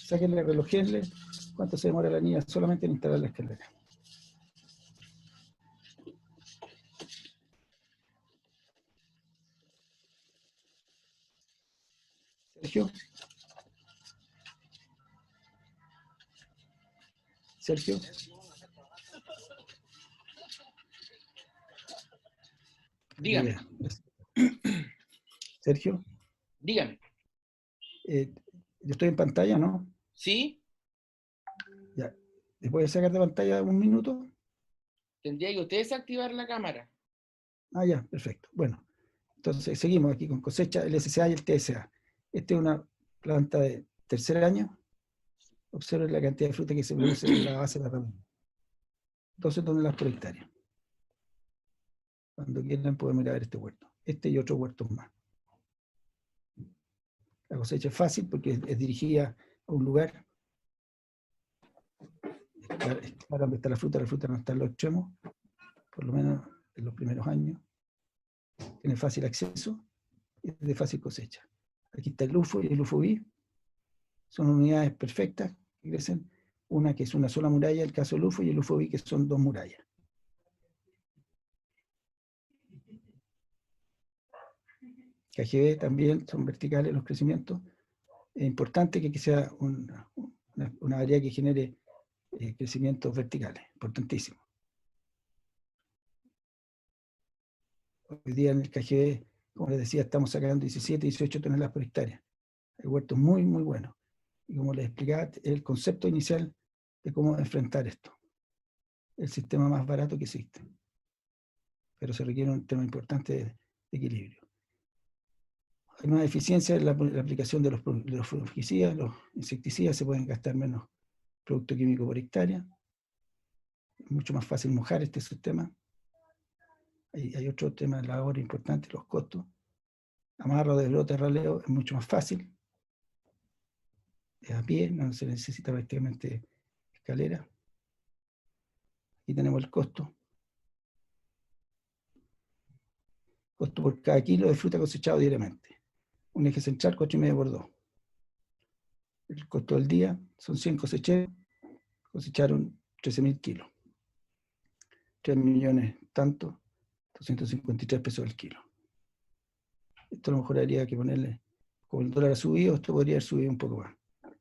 Sáquenle, relojenle cuánto se demora la niña solamente en instalar la escalera. Sergio. Sergio. Dígame. Sergio. Dígame. Yo estoy en pantalla, ¿no? ¿Sí? Ya. ¿Después de sacar de pantalla un minuto? Tendría que usted desactivar la cámara. Ah, ya, perfecto. Bueno, entonces seguimos aquí con cosecha, el SSA y el TSA. Esta es una planta de tercer año. Observen la cantidad de fruta que se produce en la base de la ramilla. 12 toneladas por hectárea. Cuando quieran pueden ir a ver este huerto. Este y otros huertos más. La cosecha es fácil porque es dirigida a un lugar. Es claro dónde está la fruta no está en los extremos, por lo menos en los primeros años. Tiene fácil acceso y es de fácil cosecha. Aquí está el UFO y el UFO-B. Son unidades perfectas que crecen. Una que es una sola muralla, el caso del UFO, y el UFO-B que son 2 murallas. KGB también son verticales los crecimientos. Es importante que sea una variedad que genere crecimientos verticales, importantísimo. Hoy día en el KGB, como les decía, estamos sacando 17, 18 toneladas por hectárea. Hay huertos muy buenos. Y como les explicaba, el concepto inicial de cómo enfrentar esto. El sistema más barato que existe. Pero se requiere un tema importante de equilibrio. Hay más eficiencia en la aplicación de los fungicidas, los insecticidas, se pueden gastar menos producto químico por hectárea. Es mucho más fácil mojar este sistema. Hay otro tema de la hora importante, los costos. Amarro de brote, raleo es mucho más fácil. Es a pie, no se necesita prácticamente escalera. Aquí tenemos el costo. Costo por cada kilo de fruta cosechado diariamente. un eje central 4,5 por 2. El costo del día son 100 cosecheros, cosecharon 13.000 kilos. 3 millones tanto, 253 pesos el kilo. Esto a lo mejor habría que ponerle, como el dólar ha subido, esto podría haber subido un poco más.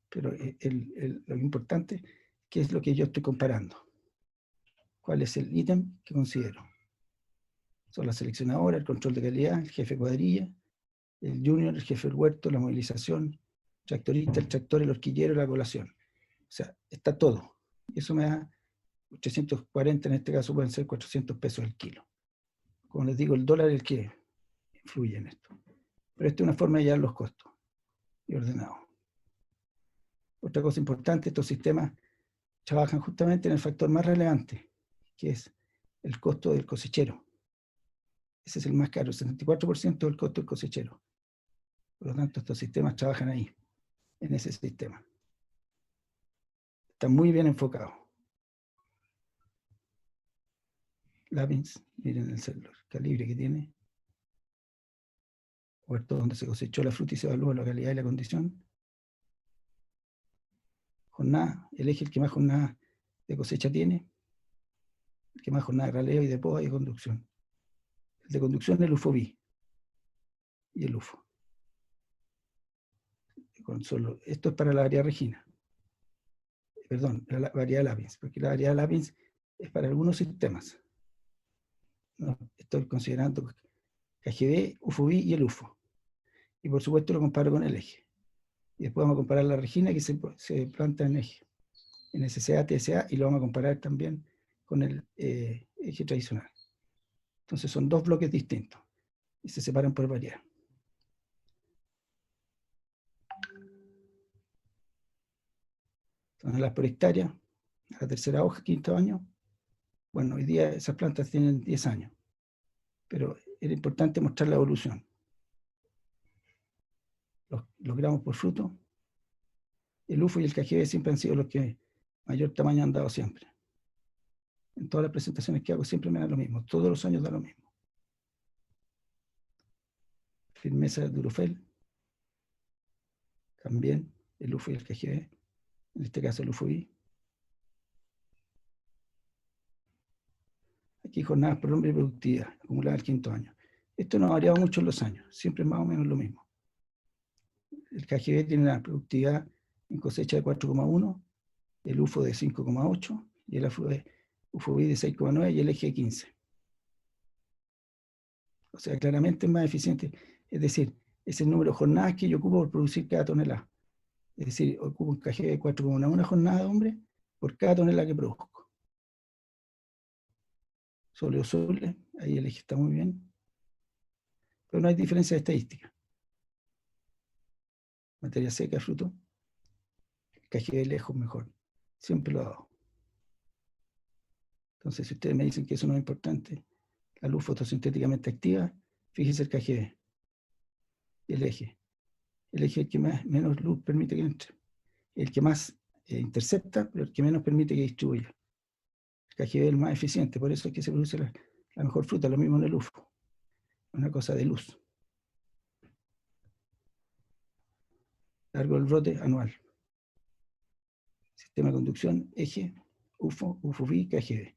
Pero lo importante, ¿qué es lo que yo estoy comparando? ¿Cuál es el ítem que considero? Son la seleccionadora, el control de calidad, el jefe de cuadrilla, el junior, el jefe del huerto, la movilización, el tractorista, el tractor, el horquillero, la colación. O sea, está todo. Y eso me da 840, en este caso pueden ser 400 pesos el kilo. Como les digo, el dólar es el que influye en esto. Pero esta es una forma de llevar los costos y ordenado. Otra cosa importante, estos sistemas trabajan justamente en el factor más relevante, que es el costo del cosechero. Ese es el más caro, el 74% del costo del cosechero. Por lo tanto, estos sistemas trabajan ahí, en ese sistema. Está muy bien enfocado. Labins, miren el calibre que tiene. Huerto donde se cosechó la fruta y se evalúa la calidad y la condición. Jornada, el eje el que más jornada de cosecha tiene, el que más jornada de raleo y de poda y de conducción. El de conducción es el UFOBI y el UFO. Esto es para la variedad Regina. Perdón, la variedad Labins, porque la variedad Labins es para algunos sistemas. No, estoy considerando KGB, UFOBI y el UFO. Y por supuesto lo comparo con el eje. Y después vamos a comparar la Regina que se planta en eje, en SCA, TSA, y lo vamos a comparar también con el eje tradicional. Entonces son dos bloques distintos y se separan por variedad. Entonces las por hectárea, la tercera hoja, quinto año. Bueno, hoy día esas plantas tienen 10 años, pero era importante mostrar la evolución. Los gramos por fruto, el UFO y el KGB siempre han sido los que mayor tamaño han dado siempre. En todas las presentaciones que hago siempre me dan lo mismo, todos los años da lo mismo. Firmeza de Durofel, también el UFO y el KGB, en este caso el UFOI. Aquí jornadas por hombre y productividad, acumulada al quinto año. Esto no ha variado mucho en los años, siempre es más o menos lo mismo. El KGB tiene una productividad en cosecha de 4,1, el UFO de 5,8 y el UFOI de 6,9 y el eje de 15. O sea, claramente es más eficiente. Es decir, es el número de jornadas que yo ocupo por producir cada tonelada. Es decir, ocupo un KGB de 4,1 jornada de hombre por cada tonelada que produzco. Sole o sole, ahí el eje está muy bien. Pero no hay diferencia de estadística. Materia seca, fruto, el KGB lejos mejor. Siempre lo hago. Entonces, si ustedes me dicen que eso no es importante, la luz fotosintéticamente activa, fíjense el KGB y el eje. El eje es el que menos luz permite que entre. El que más intercepta, pero el que menos permite que distribuya. El KGB es el más eficiente, por eso es que se produce la mejor fruta, lo mismo en el UFO. Una cosa de luz. Largo del brote anual. Sistema de conducción, eje, UFO, UFOV, KGB.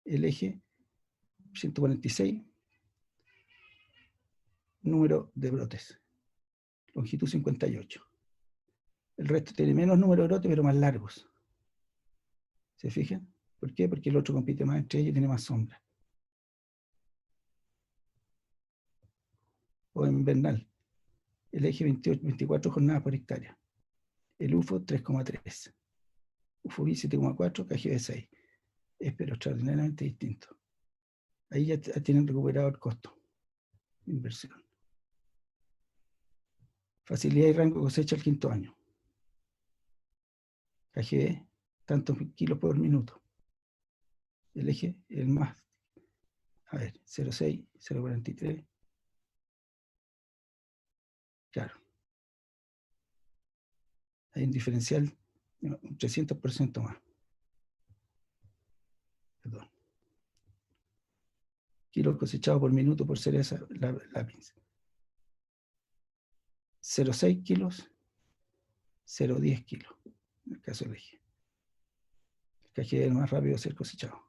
El eje, 146, número de brotes. Longitud 58. El resto tiene menos número de brotes, pero más largos. ¿Se fijan? ¿Por qué? Porque el otro compite más entre ellos y tiene más sombra. O invernal. El eje 28, 24 jornadas por hectárea. El UFO 3,3. UFOV 7,4, KGB 6. Es pero extraordinariamente distinto. Ahí ya tienen recuperado el costo de inversión. Facilidad y rango de cosecha al quinto año. KGB, tantos kilos por minuto. El eje, el más. A ver, 0,6, 0,43. Claro. Hay un diferencial de un 300% más. Perdón. Kilos cosechados por minuto por cereza, la pinza. 0,6 kilos, 0,10 kilos, en el caso del eje. El KGB es el más rápido de ser cosechado.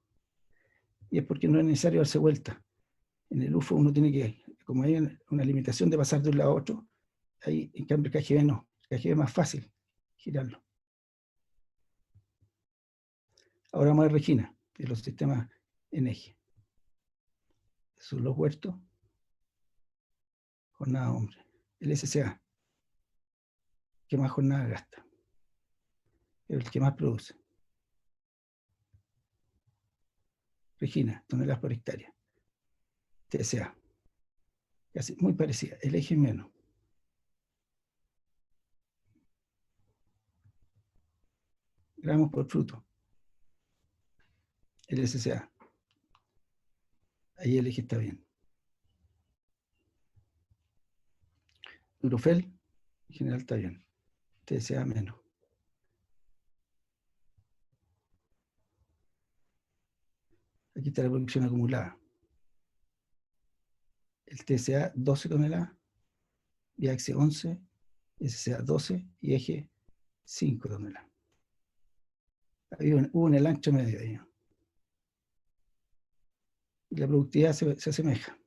Y es porque no es necesario darse vuelta. En el UFO uno tiene que, como hay una limitación de pasar de un lado a otro, ahí, en cambio el KGB no. El KGB es más fácil girarlo. Ahora vamos a ver Regina, de los sistemas en eje. Son los huertos, jornada hombre. El SCA, que más jornada gasta, es el que más produce. Regina, toneladas por hectárea. TSA, casi muy parecida, el eje menos. Gramos por fruto, el SCA. Ahí el eje está bien. Eurofel, en general está bien. TSA menos. Aquí está la producción acumulada. El TSA 12 toneladas, Viaxe 11, SCA 12 y eje 5 toneladas. Hubo un ancho medio ahí. Y la productividad se asemeja.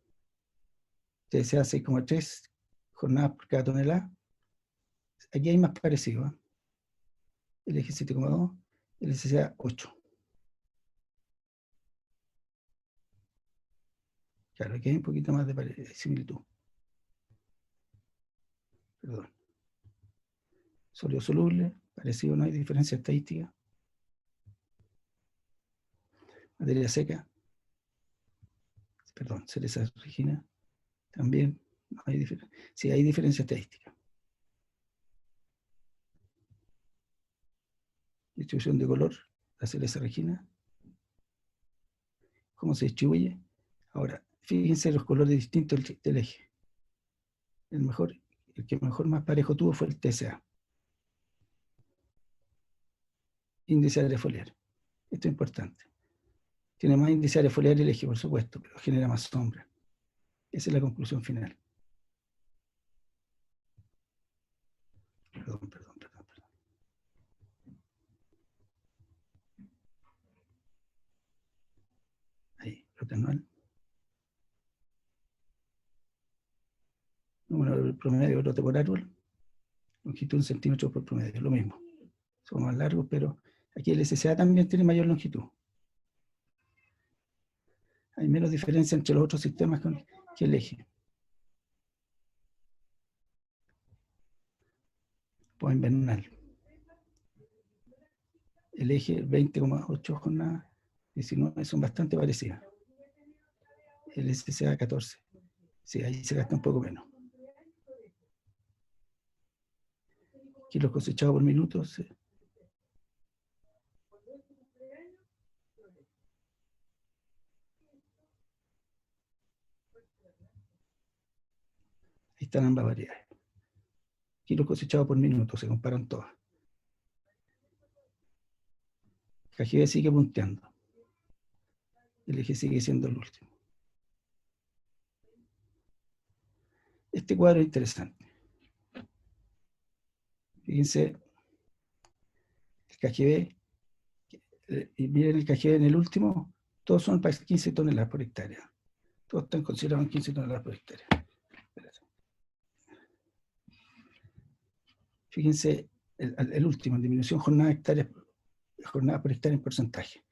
TSA 6,3 jornadas por cada tonelada. Aquí hay más parecido. ¿Eh? El eje 7,2, el SCA 8. Claro, aquí hay un poquito más de similitud. Perdón. Sólido soluble, parecido, no hay diferencia estadística. Materia seca. Perdón, cereza Regina. También no hay diferencia. Sí, hay diferencia estadística. Distribución de color, la cereza Regina. ¿Cómo se distribuye? Ahora, fíjense los colores distintos del eje. El que mejor más parejo tuvo fue el TSA. Índice área foliar. Esto es importante. Tiene más índice área foliar el eje, por supuesto, pero genera más sombra. Esa es la conclusión final. Perdón. Ahí, brote anual. Número promedio de brote por árbol. Longitud en centímetros por promedio, lo mismo. Son más largos, pero aquí el SCA también tiene mayor longitud. Hay menos diferencia entre los otros sistemas que el eje. Pues invernal. El eje 20,8 jornadas, 19 son bastante parecidas. El SCA 14. Sí, ahí se gasta un poco menos. Kilos cosechados por minuto. Sí. Ahí están ambas variedades. Kilos cosechados por minuto, se comparan todas. KGB sigue punteando. El eje sigue siendo el último. Este cuadro es interesante. Fíjense, el KGB, y miren el KGB en el último, todos son para 15 toneladas por hectárea. Todos están considerados en 15 toneladas por hectárea. Fíjense, el último, en disminución jornada por hectárea en porcentaje.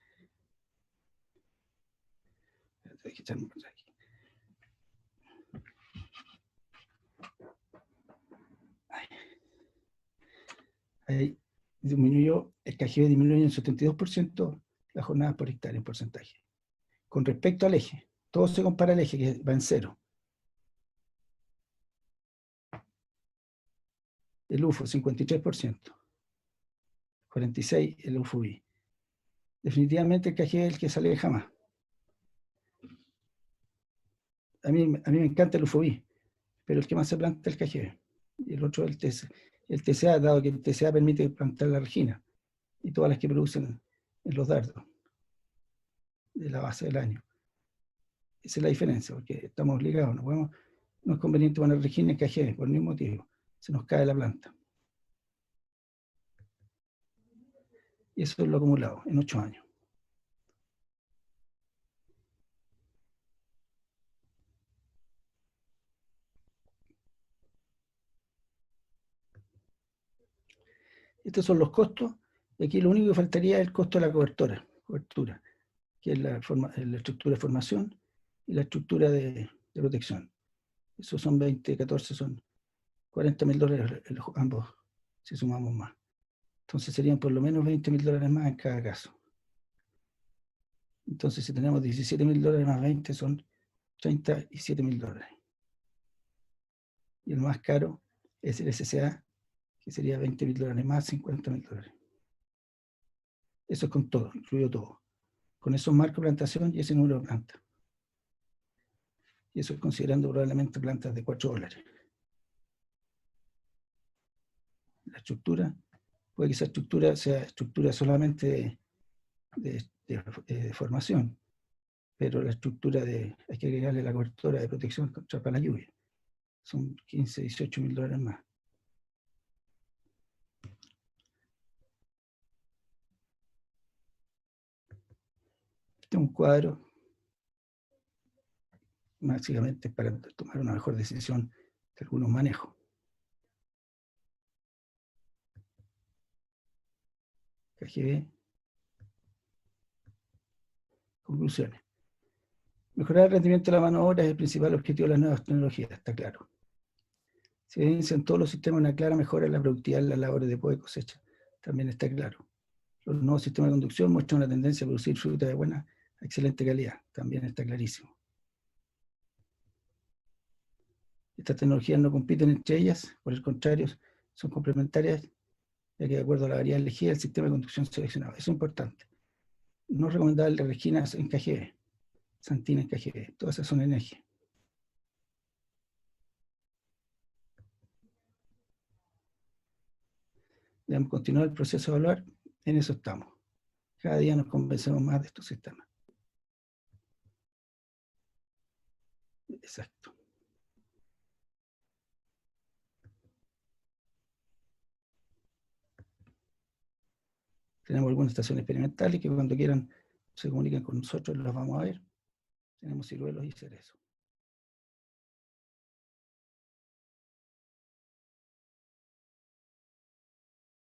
Ahí disminuyó, el KGB disminuyó en 72% la jornada por hectárea en porcentaje. Con respecto al eje, todo se compara al eje, que va en 0. El UFO, 53%. 46% el UFO-I. Definitivamente el KGB es el que sale jamás. A mí me encanta el UFO-I, pero el que más se planta es el KGB. Y el otro es el TCA, dado que el TCA permite plantar la regina y todas las que producen en los dardos de la base del año. Esa es la diferencia, porque estamos obligados, no es conveniente poner regina en KGB por ningún motivo. se nos cae la planta. Y eso es lo acumulado en 8 años. Estos son los costos. Y aquí lo único que faltaría es el costo de la cobertura, que es la estructura de formación y la estructura de protección. Esos son 20, 14, son $40.000 ambos, si sumamos más. Entonces serían por lo menos $20.000 más en cada caso. Entonces si tenemos $17.000 más 20 son $37.000. Y el más caro es el SCA, que sería $20.000 más, $50.000. Eso es con todo, incluido todo. Con esos marcos de plantación y ese número de plantas. Y eso es considerando probablemente plantas de $4. La estructura, puede que esa estructura sea estructura solamente de formación, pero la estructura hay que agregarle la cobertura de protección contra la lluvia. Son $15, $18.000 más. Este es un cuadro, básicamente para tomar una mejor decisión de algunos manejos. KGB. Conclusiones. Mejorar el rendimiento de la mano de obra es el principal objetivo de las nuevas tecnologías, está claro. Se evidencian todos los sistemas una clara mejora en la productividad de las labores de poda y cosecha, también está claro. Los nuevos sistemas de conducción muestran una tendencia a producir fruta de buena a excelente calidad, también está clarísimo. Estas tecnologías no compiten entre ellas, por el contrario, son complementarias, ya que de acuerdo a la variedad elegida, el sistema de conducción seleccionado. Eso es importante. No es recomendable Reginas en KGB, Santina en KGB, todas esas son en eje. Debemos continuar el proceso de evaluar, en eso estamos. Cada día nos convencemos más de estos sistemas. Exacto. Tenemos algunas estaciones experimentales que cuando quieran se comuniquen con nosotros, las vamos a ver. Tenemos ciruelos y cerezos.